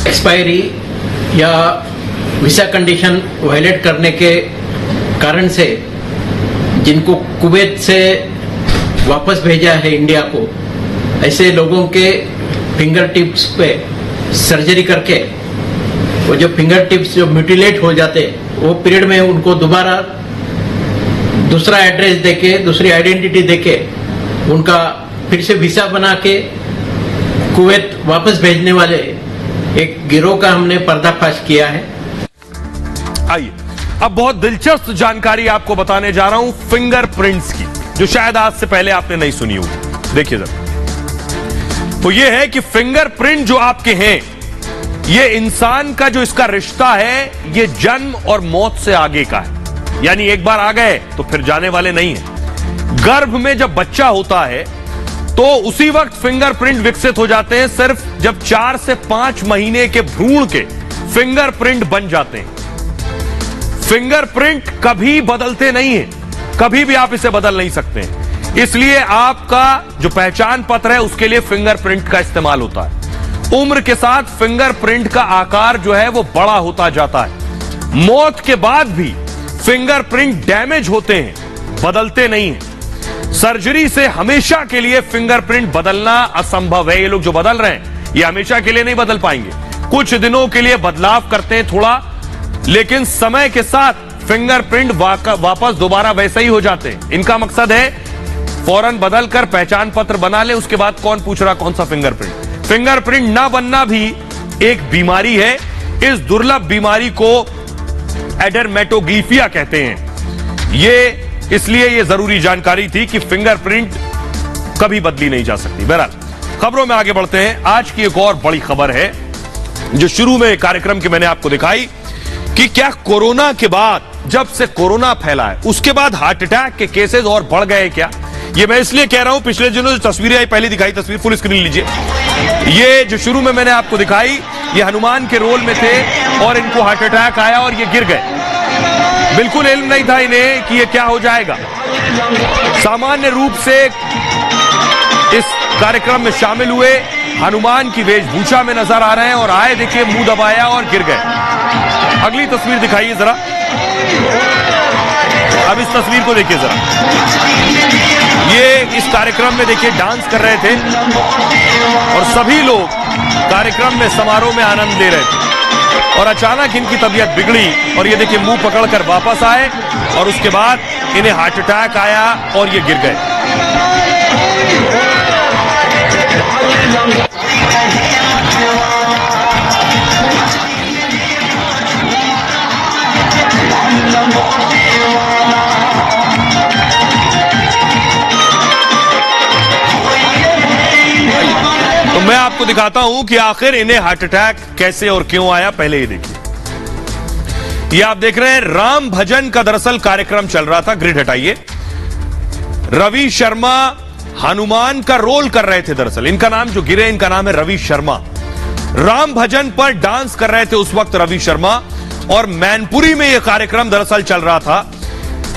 एक्सपायरी या वीजा कंडीशन वायलेट करने के कारण से जिनको कुवैत से वापस भेजा है इंडिया को, ऐसे लोगों के फिंगर टिप्स पे सर्जरी करके वो जो फिंगर टिप्स जो म्यूटिलेट हो जाते वो पीरियड में उनको दोबारा दूसरा एड्रेस देके दूसरी आइडेंटिटी देके उनका फिर से वीसा बना के कुवैत वापस भेजने वाले एक गिरोह का हमने पर्दाफाश किया है। आइए अब बहुत दिलचस्प जानकारी आपको बताने जा रहा हूं फिंगरप्रिंट्स की, जो शायद आज से पहले आपने नहीं सुनी होगी। देखिए जरा, तो यह है कि फिंगरप्रिंट जो आपके हैं, ये इंसान का जो इसका रिश्ता है ये जन्म और मौत से आगे का है। यानी एक बार आ गए तो फिर जाने वाले नहीं है। गर्भ में जब बच्चा होता है तो उसी वक्त फिंगरप्रिंट विकसित हो जाते हैं। सिर्फ जब 4 से 5 महीने के भ्रूण के फिंगरप्रिंट बन जाते हैं। फिंगरप्रिंट कभी बदलते नहीं है, कभी भी आप इसे बदल नहीं सकते हैं। इसलिए आपका जो पहचान पत्र है उसके लिए फिंगरप्रिंट का इस्तेमाल होता है। उम्र के साथ फिंगरप्रिंट का आकार जो है वो बड़ा होता जाता है। मौत के बाद भी फिंगरप्रिंट डैमेज होते हैं, बदलते नहीं हैं। सर्जरी से हमेशा के लिए फिंगरप्रिंट बदलना असंभव है। ये लोग जो बदल रहे हैं ये हमेशा के लिए नहीं बदल पाएंगे। कुछ दिनों के लिए बदलाव करते हैं थोड़ा, लेकिन समय के साथ फिंगरप्रिंट वापस दोबारा वैसे ही हो जाते हैं। इनका मकसद है फौरन बदल कर पहचान पत्र बना ले, उसके बाद कौन पूछ रहा कौन सा फिंगरप्रिंट। फिंगरप्रिंट ना बनना भी एक बीमारी है। इस दुर्लभ बीमारी को एडरमेटोग्लिफिया कहते हैं। ये इसलिए ये जरूरी जानकारी थी कि फिंगरप्रिंट कभी बदली नहीं जा सकती। बहरहाल खबरों में आगे बढ़ते हैं। आज की एक और बड़ी खबर है जो शुरू में कार्यक्रम की मैंने आपको दिखाई कि क्या कोरोना के बाद, जब से कोरोना फैला है उसके बाद हार्ट अटैक के केसेस और बढ़ गए क्या। ये मैं इसलिए कह रहा हूं, पिछले दिनों जो तस्वीरें आई, पहली दिखाई तस्वीर फुल स्क्रीन लीजिए। ये जो शुरू में मैंने आपको दिखाई, ये हनुमान के रोल में थे और इनको हार्ट अटैक आया और ये गिर गए। बिल्कुल इल्म नहीं था इन्हें कि ये क्या हो जाएगा। सामान्य रूप से इस कार्यक्रम में शामिल हुए, हनुमान की वेशभूषा में नजर आ रहे हैं और आए देखिए मुंह दबाया और गिर गए। अगली तस्वीर दिखाइए जरा। अब इस तस्वीर को देखिए जरा। ये इस कार्यक्रम में देखिए डांस कर रहे थे और सभी लोग कार्यक्रम में समारोह में आनंद ले रहे थे और अचानक इनकी तबीयत बिगड़ी और ये देखिए मुंह पकड़कर वापस आए और उसके बाद इन्हें हार्ट अटैक आया और ये गिर गए। तो मैं आपको दिखाता हूं कि आखिर इन्हें हार्ट अटैक कैसे और क्यों आया। पहले ये देखिए। ये आप देख रहे हैं राम भजन का दरअसल कार्यक्रम चल रहा था। ग्रिड हटाइए। रवि शर्मा हनुमान का रोल कर रहे थे। दरअसल इनका नाम जो गिरे, इनका नाम है रवि शर्मा। राम भजन पर डांस कर रहे थे उस वक्त रवि शर्मा और मैनपुरी में यह कार्यक्रम दरअसल चल रहा था।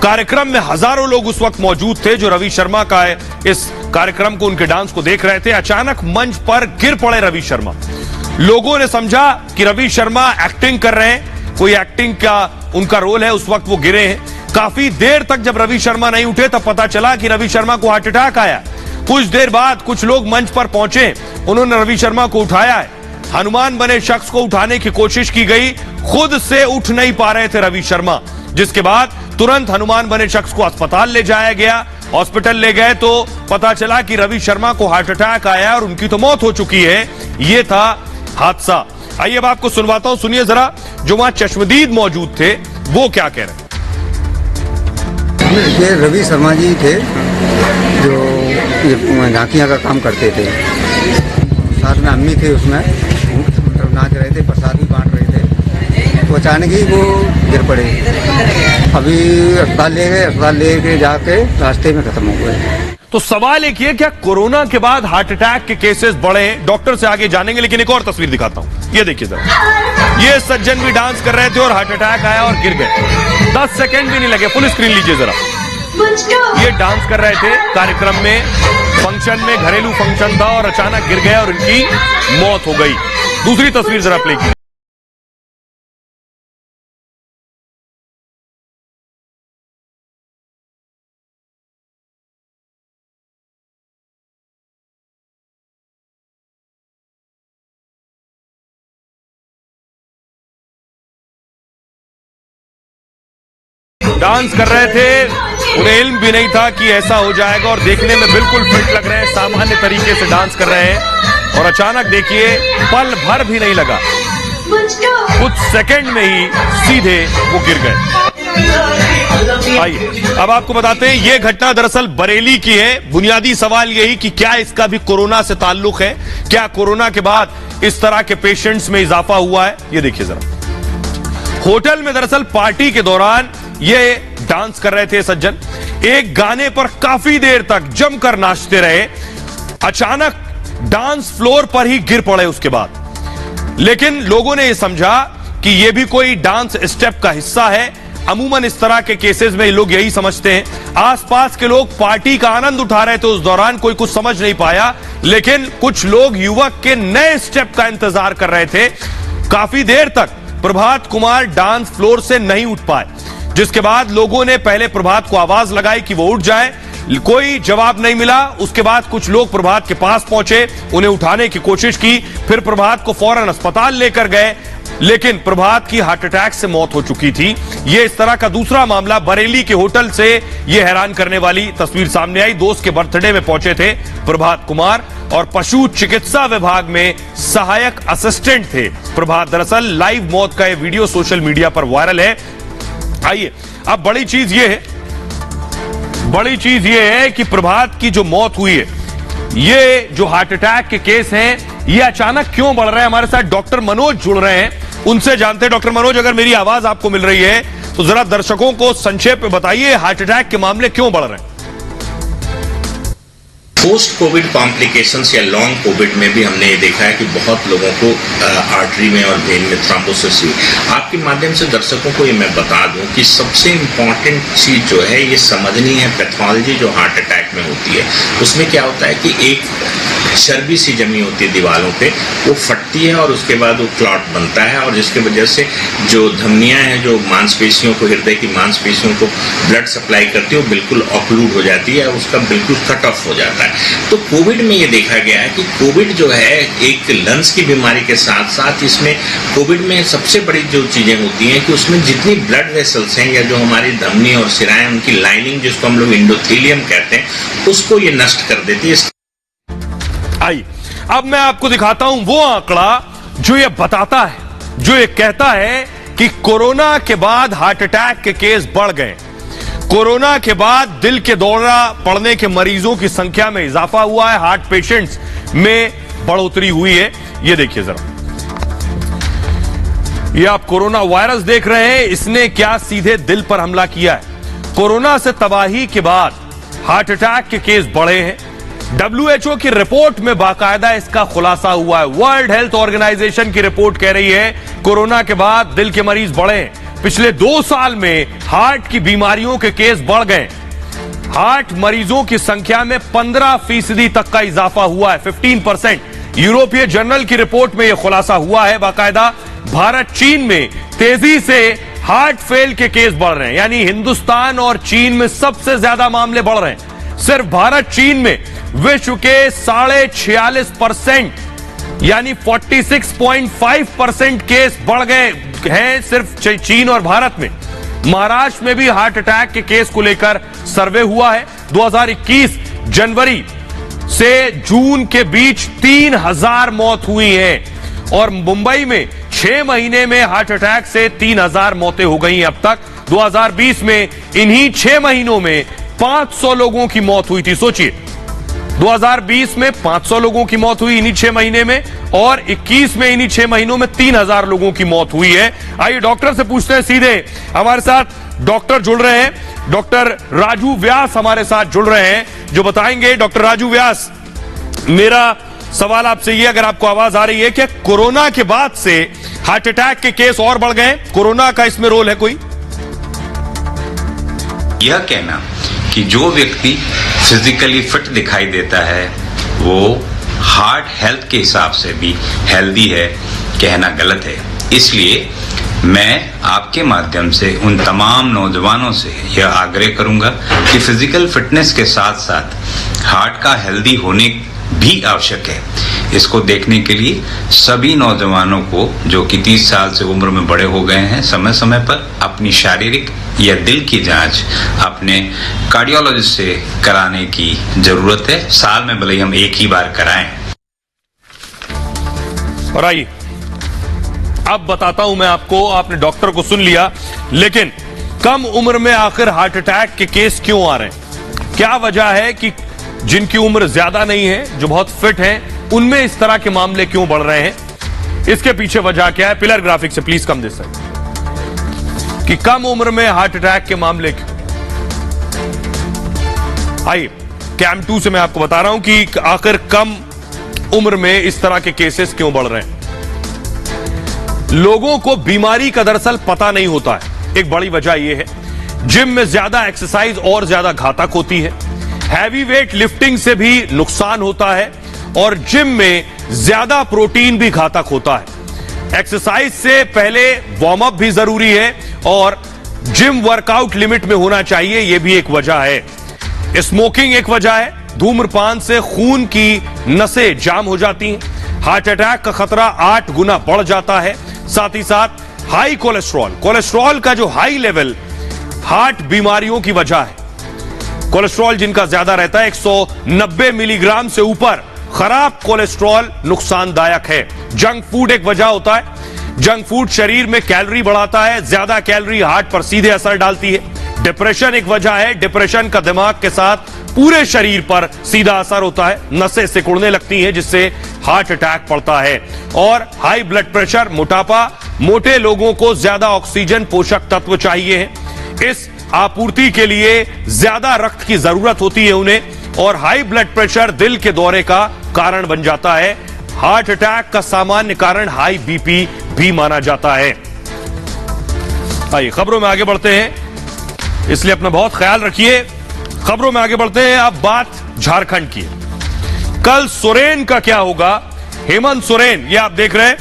कार्यक्रम में हजारों लोग उस वक्त मौजूद थे जो रवि शर्मा का इस कार्यक्रम को, उनके डांस को देख रहे थे। अचानक मंच पर गिर पड़े रवि शर्मा। लोगों ने समझा कि रवि शर्मा एक्टिंग कर रहे हैं, कोई एक्टिंग का उनका रोल है, उस वक्त वो गिरे हैं। काफी देर तक जब रवि शर्मा नहीं उठे तब पता चला कि रवि शर्मा को हार्ट अटैक आया। कुछ देर बाद कुछ लोग मंच पर पहुंचे, उन्होंने रवि शर्मा को उठाया है। हनुमान बने शख्स को उठाने की कोशिश की गई, खुद से उठ नहीं पा रहे थे रवि शर्मा, जिसके बाद तुरंत हनुमान बने शख्स को अस्पताल ले जाया गया। हॉस्पिटल ले गए तो पता चला कि रवि शर्मा को हार्ट अटैक आया और उनकी तो मौत हो चुकी है। यह था हादसा। आइए अब आपको सुनवाता हूं, सुनिए जरा। जो वहां चश्मदीद मौजूद थे, वो क्या कह रहे हैं। ये रवि शर्मा जी थे जो ये झांकियाँ का काम करते थे, साथ में अम्मी थे, उसमें मतलब नाच रहे थे, प्रसाद भी बांट रहे थे, तो अचानक ही वो गिर पड़े। अभी अस्पताल ले गए, अस्पताल ले के जाके रास्ते में खत्म हो गए। तो सवाल एक ये, क्या कोरोना के बाद हार्ट अटैक के केसेस बढ़े? डॉक्टर से आगे जानेंगे, लेकिन एक और तस्वीर दिखाता हूं, ये देखिए जरा। ये सज्जन भी डांस कर रहे थे और हार्ट अटैक आया और गिर गए। 10 सेकंड भी नहीं लगे। फुल स्क्रीन लीजिए जरा। ये डांस कर रहे थे कार्यक्रम में, फंक्शन में, घरेलू फंक्शन था, और अचानक गिर गए और इनकी मौत हो गई। दूसरी तस्वीर जरा प्ले कीजिए। डांस कर रहे थे, उन्हें इल्म भी नहीं था कि ऐसा हो जाएगा, और देखने में बिल्कुल फिट लग रहे हैं, सामान्य तरीके से डांस कर रहे हैं, और अचानक देखिए पल भर भी नहीं लगा, कुछ सेकंड में ही सीधे वो गिर गए। आइए अब आपको बताते हैं, ये घटना दरअसल बरेली की है। बुनियादी सवाल यही कि क्या इसका भी कोरोना से ताल्लुक है, क्या कोरोना के बाद इस तरह के पेशेंट्स में इजाफा हुआ है। ये देखिए जरा। होटल में दरअसल पार्टी के दौरान ये डांस कर रहे थे सज्जन, एक गाने पर काफी देर तक जमकर नाचते रहे, अचानक डांस फ्लोर पर ही गिर पड़े उसके बाद। लेकिन लोगों ने यह समझा कि यह भी कोई डांस स्टेप का हिस्सा है। अमूमन इस तरह के केसेस में लोग यही समझते हैं। आसपास के लोग पार्टी का आनंद उठा रहे थे, उस दौरान कोई कुछ समझ नहीं पाया, लेकिन कुछ लोग युवक के नए स्टेप का इंतजार कर रहे थे। काफी देर तक प्रभात कुमार डांस फ्लोर से नहीं उठ पाए, जिसके बाद लोगों ने पहले प्रभात को आवाज लगाई कि वो उठ जाए, कोई जवाब नहीं मिला। उसके बाद कुछ लोग प्रभात के पास पहुंचे, उन्हें उठाने की कोशिश की, फिर प्रभात को फौरन अस्पताल लेकर गए, लेकिन प्रभात की हार्ट अटैक से मौत हो चुकी थी। यह इस तरह का दूसरा मामला बरेली के होटल से यह हैरान करने वाली तस्वीर सामने आई। दोस्त के बर्थडे में पहुंचे थे प्रभात कुमार और पशु चिकित्सा विभाग में सहायक असिस्टेंट थे प्रभात। दरअसल लाइव मौत का यह वीडियो सोशल मीडिया पर वायरल है। आइए अब बड़ी चीज यह है कि प्रभात की जो मौत हुई है, ये जो हार्ट अटैक के केस हैं, ये अचानक क्यों बढ़ रहे हैं। हमारे साथ डॉक्टर मनोज जुड़ रहे हैं, उनसे जानते हैं। डॉक्टर मनोज, अगर मेरी आवाज आपको मिल रही है तो जरा दर्शकों को संक्षेप में बताइए, हार्ट अटैक के मामले क्यों बढ़ रहे हैं। पोस्ट कोविड कॉम्प्लिकेशंस या लॉन्ग कोविड में भी हमने ये देखा है कि बहुत लोगों को आर्टरी में और वेन में थ्रोम्बोसिस हुई। आपके माध्यम से दर्शकों को ये मैं बता दूं कि सबसे इम्पॉर्टेंट चीज जो है ये समझनी है, पैथोलॉजी जो हार्ट अटैक में होती है उसमें क्या होता है कि एक चर्बी सी जमी होती है दीवारों पे, वो फटती है और उसके बाद वो क्लॉट बनता है, और जिसके वजह से जो धमनियां हैं, जो मांसपेशियों को, हृदय की मांसपेशियों को ब्लड सप्लाई करती है, वो बिल्कुल ऑक्लूड हो जाती है, उसका बिल्कुल कट ऑफ हो जाता है। तो कोविड में ये देखा गया है कि कोविड जो है एक लंग्स की बीमारी के साथ साथ इसमें कोविड में सबसे बड़ी जो चीजें होती हैं कि उसमें जितनी ब्लड वेसल्स हैं या जो हमारी धमनी और सिराएं, उनकी लाइनिंग जिसको हम लोग एंडोथेलियम कहते हैं, उसको ये नष्ट कर देती है। आइए अब मैं आपको दिखाता हूं वो आंकड़ा जो ये बताता है, जो ये कहता है कि कोरोना के बाद हार्ट अटैक के केस बढ़ गए। कोरोना के बाद दिल के दौरा पड़ने के मरीजों की संख्या में इजाफा हुआ है, हार्ट पेशेंट्स में बढ़ोतरी हुई है। ये देखिए जरा, ये आप कोरोना वायरस देख रहे हैं, इसने क्या सीधे दिल पर हमला किया है। कोरोना से तबाही के बाद हार्ट अटैक के केस बढ़े हैं। WHO की रिपोर्ट में बाकायदा इसका खुलासा हुआ है। वर्ल्ड हेल्थ ऑर्गेनाइजेशन की रिपोर्ट कह रही है कोरोना के बाद दिल के मरीज बढ़े हैं। पिछले 2 साल में हार्ट की बीमारियों के केस बढ़ गए। हार्ट मरीजों की संख्या में 15% तक का इजाफा हुआ है, 15%। यूरोपीय जर्नल की रिपोर्ट में यह खुलासा हुआ है बाकायदा। भारत चीन में तेजी से हार्ट फेल के केस बढ़ रहे हैं, यानी हिंदुस्तान और चीन में सबसे ज्यादा मामले बढ़ रहे हैं। सिर्फ भारत चीन में विश्व के 46.5% यानी 46.5% केस बढ़ गए हैं सिर्फ चीन और भारत में। महाराष्ट्र में भी हार्ट अटैक के केस को लेकर सर्वे हुआ है। 2021 जनवरी से जून के बीच 3000 मौत हुई है और मुंबई में 6 महीने में हार्ट अटैक से 3000 मौतें हो गई अब तक। 2020 में इन्हीं 6 महीनों में 500 लोगों की मौत हुई थी। सोचिए, 2020 में 500 लोगों की मौत हुई इन्हीं 6 महीने में, और 21 में इन्हीं 6 महीनों में 3000 लोगों की मौत हुई है। आइए डॉक्टर से पूछते हैं सीधे। हमारे साथ डॉक्टर जुड़ रहे हैं, डॉक्टर राजू व्यास हमारे साथ जुड़ रहे हैं, जो बताएंगे। डॉक्टर राजू व्यास, मेरा सवाल आपसे ये, अगर आपको आवाज आ रही है, कि कोरोना के बाद से हार्ट अटैक के केस और बढ़ गए, कोरोना का इसमें रोल है कोई? यह कहना कि जो व्यक्ति फिजिकली फिट दिखाई देता है वो हार्ट हेल्थ के हिसाब से भी हेल्दी है, कहना गलत है। इसलिए मैं आपके माध्यम से उन तमाम नौजवानों से यह आग्रह करूंगा कि फिजिकल फिटनेस के साथ साथ हार्ट का हेल्दी होने भी आवश्यक है। इसको देखने के लिए सभी नौजवानों को जो कि 30 साल से उम्र में बड़े हो गए हैं, समय समय पर अपनी शारीरिक या दिल की जांच अपने कार्डियोलॉजिस्ट से कराने की जरूरत है। साल में भले ही हम एक ही बार कराएं। और आइए अब बताता हूं मैं आपको, आपने डॉक्टर को सुन लिया, लेकिन कम उम्र में आखिर हार्ट अटैक के केस क्यों आ रहे हैं? क्या वजह है कि जिनकी उम्र ज्यादा नहीं है, जो बहुत फिट हैं, उनमें इस तरह के मामले क्यों बढ़ रहे हैं? इसके पीछे वजह क्या है? पिलर ग्राफिक से प्लीज कम दे सकते कि कम उम्र में हार्ट अटैक के मामले क्यों? आइए कैम 2 से मैं आपको बता रहा हूं कि आखिर कम उम्र में इस तरह के केसेस क्यों बढ़ रहे हैं। लोगों को बीमारी का दरअसल पता नहीं होता है। एक बड़ी वजह यह है, जिम में ज्यादा एक्सरसाइज और ज्यादा घातक होती है, हैवी वेट लिफ्टिंग से भी नुकसान होता है, और जिम में ज्यादा प्रोटीन भी घातक होता है। एक्सरसाइज से पहले वार्म अप भी जरूरी है, और जिम वर्कआउट लिमिट में होना चाहिए, यह भी एक वजह है। स्मोकिंग एक वजह है। धूम्रपान से खून की नसें जाम हो जाती हैं, हार्ट अटैक का खतरा 8 गुना बढ़ जाता है। साथ ही साथ हाई कोलेस्ट्रॉल का जो हाई लेवल हार्ट बीमारियों की वजह है। कोलेस्ट्रॉल जिनका ज्यादा रहता है, 190 मिलीग्राम से ऊपर खराब कोलेस्ट्रॉल नुकसानदायक है। जंक फूड एक वजह होता है। जंक फूड शरीर में कैलोरी बढ़ाता है, ज्यादा कैलोरी हार्ट पर सीधे असर डालती है। डिप्रेशन एक वजह है। डिप्रेशन का दिमाग के साथ पूरे शरीर पर सीधा असर होता है, नसें सिकुड़ने लगती हैं, जिससे हार्ट अटैक पड़ता है। और हाई ब्लड प्रेशर, मोटापा, मोटे लोगों को ज्यादा ऑक्सीजन पोषक तत्व चाहिए है, इस आपूर्ति के लिए ज्यादा रक्त की जरूरत होती है उन्हें, और हाई ब्लड प्रेशर दिल के दौरे का कारण बन जाता है। हार्ट अटैक का सामान्य कारण हाई बीपी भी माना जाता है। आइए खबरों में आगे बढ़ते हैं, इसलिए अपना बहुत ख्याल रखिए। खबरों में आगे बढ़ते हैं। अब बात झारखंड की है। कल सोरेन का क्या होगा? हेमंत सोरेन, ये आप देख रहे हैं,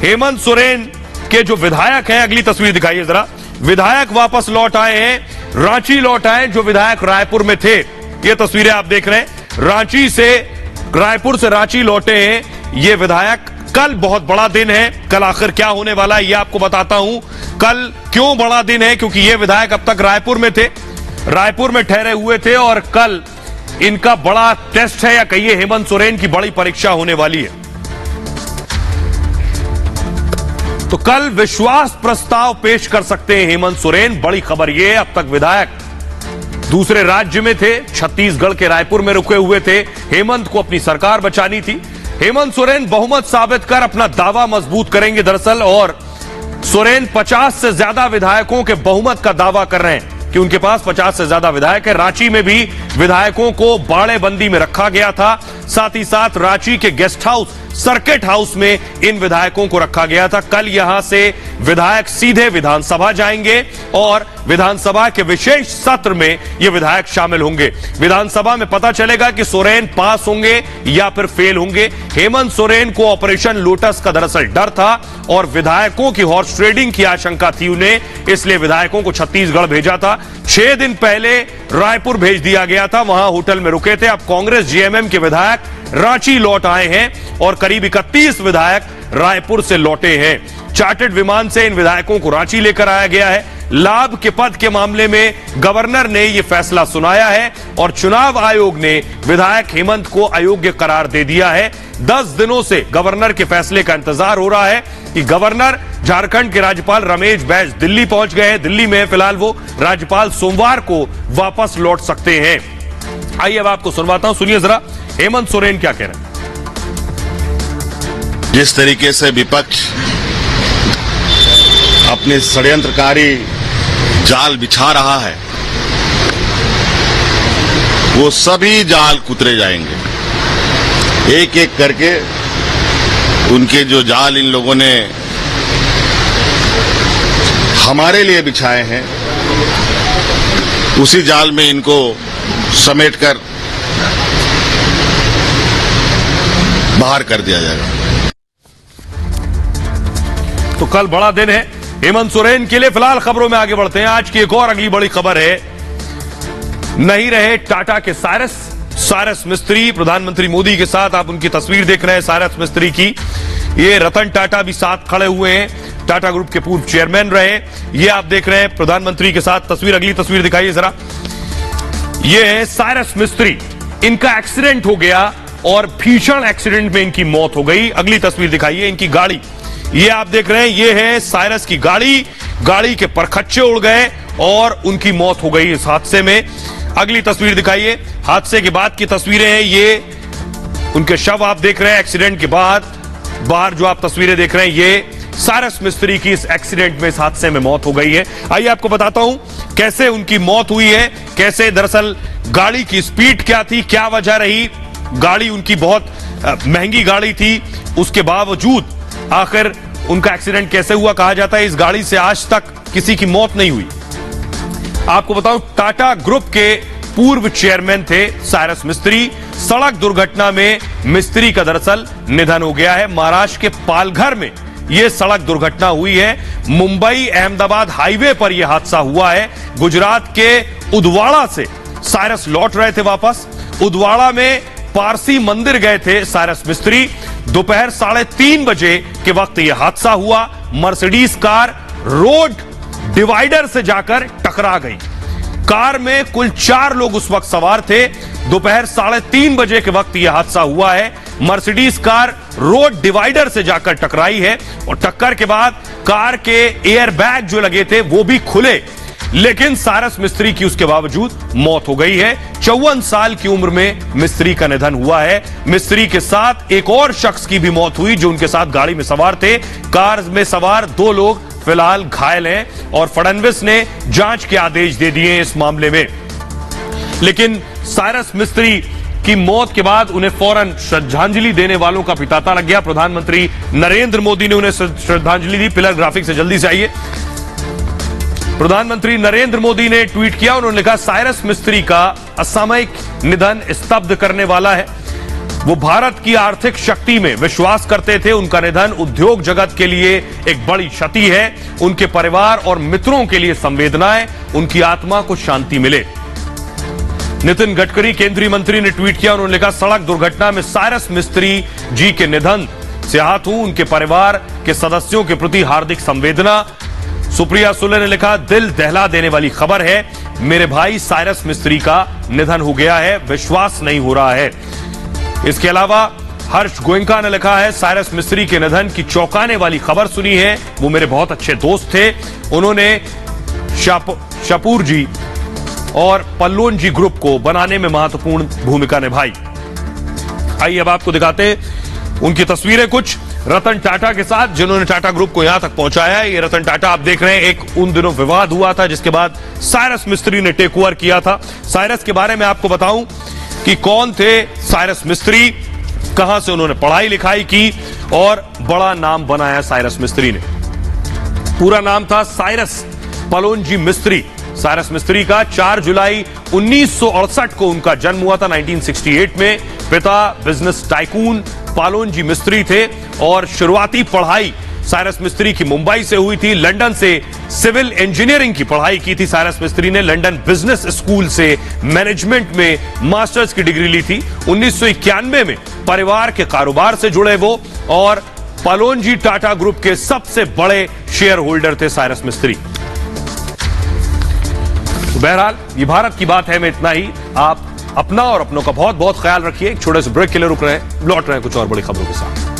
हेमंत सोरेन के जो विधायक हैं, अगली तस्वीर दिखाइए जरा। विधायक वापस लौट आए हैं, रांची लौट आए, जो विधायक रायपुर में थे। ये तस्वीरें आप देख रहे हैं, रायपुर से रांची लौटे हैं ये विधायक। कल बहुत बड़ा दिन है। कल आखिर क्या होने वाला है ये आपको बताता हूं। कल क्यों बड़ा दिन है? क्योंकि ये विधायक अब तक रायपुर में थे, रायपुर में ठहरे हुए थे, और कल इनका बड़ा टेस्ट है, या कहिए हेमंत सोरेन की बड़ी परीक्षा होने वाली है। तो कल विश्वास प्रस्ताव पेश कर सकते हैं हेमंत सोरेन। बड़ी खबर यह, अब तक विधायक दूसरे राज्य में थे, छत्तीसगढ़ के रायपुर में रुके हुए थे। हेमंत को अपनी सरकार बचानी थी। हेमंत सोरेन बहुमत साबित कर अपना दावा मजबूत करेंगे दरअसल, और सोरेन 50 से ज्यादा विधायकों के बहुमत का दावा कर रहे हैं कि उनके पास 50 से ज्यादा विधायक है। रांची में भी विधायकों को बाड़ेबंदी में रखा गया था। साथ ही साथ रांची के गेस्ट हाउस, सर्किट हाउस में इन विधायकों को रखा गया था। कल यहां से विधायक सीधे विधानसभा जाएंगे, और विधानसभा के विशेष सत्र में ये विधायक शामिल होंगे। विधानसभा में पता चलेगा कि सोरेन पास होंगे या फिर फेल होंगे। हेमंत सोरेन को ऑपरेशन लोटस का दरअसल डर था, और विधायकों की हॉर्स ट्रेडिंग की आशंका थी उन्हें, इसलिए विधायकों को छत्तीसगढ़ भेजा था। 6 दिन पहले रायपुर भेज दिया गया था, वहां होटल में रुके थे। अब कांग्रेस जेएमएम के विधायक रांची लौट आए हैं, और करीब 31 विधायक रायपुर से लौटे हैं। चार्टर्ड विमान से इन विधायकों को रांची लेकर आया गया है। लाभ के पद के मामले में गवर्नर ने यह फैसला सुनाया है और चुनाव आयोग ने विधायक हेमंत को अयोग्य करार दे दिया है। 10 दिनों से गवर्नर के फैसले का इंतजार हो रहा है कि गवर्नर झारखंड के राज्यपाल रमेश बैस दिल्ली पहुंच गए हैं। दिल्ली में फिलहाल वो राज्यपाल सोमवार को वापस लौट सकते हैं। आइए अब आपको सुनवाता हूं, सुनिए जरा हेमंत सोरेन क्या कह रहे हैं। जिस तरीके से विपक्ष अपने षड्यंत्रकारी जाल बिछा रहा है, वो सभी जाल कुतरे जाएंगे। एक एक करके उनके जो जाल इन लोगों ने हमारे लिए बिछाए हैं, उसी जाल में इनको समेटकर बाहर कर दिया जाएगा। तो कल बड़ा दिन है हेमंत सोरेन के लिए। फिलहाल खबरों में आगे बढ़ते हैं। आज की एक और अगली बड़ी खबर है, नहीं रहे टाटा के साइरस मिस्त्री। प्रधानमंत्री मोदी के साथ आप उनकी तस्वीर देख रहे हैं साइरस मिस्त्री की। ये रतन टाटा भी साथ खड़े हुए हैं, टाटा ग्रुप के पूर्व चेयरमैन रहे। ये आप देख रहे हैं प्रधानमंत्री के साथ तस्वीर। अगली तस्वीर दिखाइए जरा, ये है साइरस मिस्त्री। इनका एक्सीडेंट हो गया और भीषण एक्सीडेंट में इनकी मौत हो गई। अगली तस्वीर दिखाइए, इनकी गाड़ी, ये आप देख रहे हैं, ये है साइरस की गाड़ी के परखच्चे उड़ गए और उनकी मौत हो गई इस हादसे में। अगली तस्वीर दिखाइए, हादसे के बाद की तस्वीरें हैं। ये उनके शव आप देख रहे हैं एक्सीडेंट के बाद। बाहर जो आप तस्वीरें देख रहे हैं, ये साइरस मिस्त्री की इस एक्सीडेंट में, इस हादसे में मौत हो गई है। आइए आपको बताता हूं कैसे उनकी मौत हुई है, कैसे दरअसल गाड़ी की स्पीड क्या थी, क्या वजह रही। गाड़ी उनकी बहुत महंगी गाड़ी थी, उसके बावजूद आखिर उनका एक्सीडेंट कैसे हुआ। कहा जाता है इस गाड़ी से आज तक किसी की मौत नहीं हुई। आपको बताऊं, टाटा ग्रुप के पूर्व चेयरमैन थे साइरस मिस्त्री। सड़क दुर्घटना में मिस्त्री का दरअसल निधन हो गया है। महाराष्ट्र के पालघर में यह सड़क दुर्घटना हुई है। मुंबई अहमदाबाद हाईवे पर यह हादसा हुआ है। गुजरात के उदवाड़ा से साइरस लौट रहे थे वापस। उदवाड़ा में पारसी मंदिर गए थे साइरस मिस्त्री। दोपहर 3:30 बजे के वक्त यह हादसा हुआ। मर्सिडीज कार रोड डिवाइडर से जाकर टकरा गई। कार में कुल 4 लोग उस वक्त सवार थे। दोपहर 3:30 बजे के वक्त यह हादसा हुआ है। मर्सिडीज कार रोड डिवाइडर से जाकर टकराई है और टक्कर के बाद कार के एयर बैग जो लगे थे वो भी खुले, लेकिन साइरस मिस्त्री की उसके बावजूद मौत हो गई है। 54 साल की उम्र में मिस्त्री का निधन हुआ है। मिस्त्री के साथ एक और शख्स की भी मौत हुई जो उनके साथ गाड़ी में सवार थे। कार में सवार 2 लोग फिलहाल घायल हैं और फडणवीस ने जांच के आदेश दे दिए इस मामले में। लेकिन साइरस मिस्त्री की मौत के बाद उन्हें फौरन श्रद्धांजलि देने वालों का पिताता लग गया। प्रधानमंत्री नरेंद्र मोदी ने उन्हें श्रद्धांजलि दी। पिलर ग्राफिक से जल्दी से आइए। प्रधानमंत्री नरेंद्र मोदी ने ट्वीट किया, उन्होंने लिखा साइरस मिस्त्री का असामयिक निधन स्तब्ध करने वाला है। वो भारत की आर्थिक शक्ति में विश्वास करते थे। उनका निधन उद्योग जगत के लिए एक बड़ी क्षति है। उनके परिवार और मित्रों के लिए संवेदनाएं, उनकी आत्मा को शांति मिले। नितिन गडकरी केंद्रीय मंत्री ने ट्वीट किया, उन्होंने लिखा सड़क दुर्घटना में साइरस मिस्त्री जी के निधन से आहत हूं। उनके परिवार के सदस्यों के प्रति हार्दिक संवेदना। सुप्रिया सुले ने लिखा, दिल दहला देने वाली खबर है, मेरे भाई साइरस मिस्त्री का निधन हो गया है, विश्वास नहीं हो रहा है। इसके अलावा हर्ष गोयंका ने लिखा है, साइरस मिस्त्री के निधन की चौंकाने वाली खबर सुनी है। वो मेरे बहुत अच्छे दोस्त थे। उन्होंने शापूर जी और पल्लोन जी ग्रुप को बनाने में महत्वपूर्ण भूमिका निभाई। आइए अब आपको दिखाते हैं उनकी तस्वीरें कुछ रतन टाटा के साथ, जिन्होंने टाटा ग्रुप को यहां तक पहुंचाया है। ये रतन टाटा आप देख रहे हैं, एक उन दिनों विवाद हुआ था जिसके बाद साइरस मिस्त्री ने टेक ओवर किया था। साइरस के बारे में आपको बताऊं कि कौन थे साइरस मिस्त्री, कहां से उन्होंने पढ़ाई लिखाई की और बड़ा नाम बनाया साइरस मिस्त्री ने। पूरा नाम था साइरस पलोनजी मिस्त्री। साइरस मिस्त्री का 4 जुलाई 1968 को उनका जन्म हुआ था, 1968 में। पिता बिजनेस टाइकून पालोनजी मिस्त्री थे और शुरुआती पढ़ाई साइरस मिस्त्री की मुंबई से हुई थी। लंदन से सिविल इंजीनियरिंग की पढ़ाई की थी साइरस मिस्त्री ने। लंदन बिजनेस स्कूल से मैनेजमेंट में मास्टर्स की डिग्री ली थी। 1991 में परिवार के कारोबार से जुड़े वो और पालोनजी टाटा ग्रुप के सबसे बड़े शेयर होल्डर थे साइरस मिस्त्री। तो बहरहाल ये भारत की बात है में इतना ही। आप अपना और अपनों का बहुत बहुत ख्याल रखिए। एक छोटे से ब्रेक के लिए रुक रहे हैं, लौट रहे हैं कुछ और बड़ी खबरों के साथ।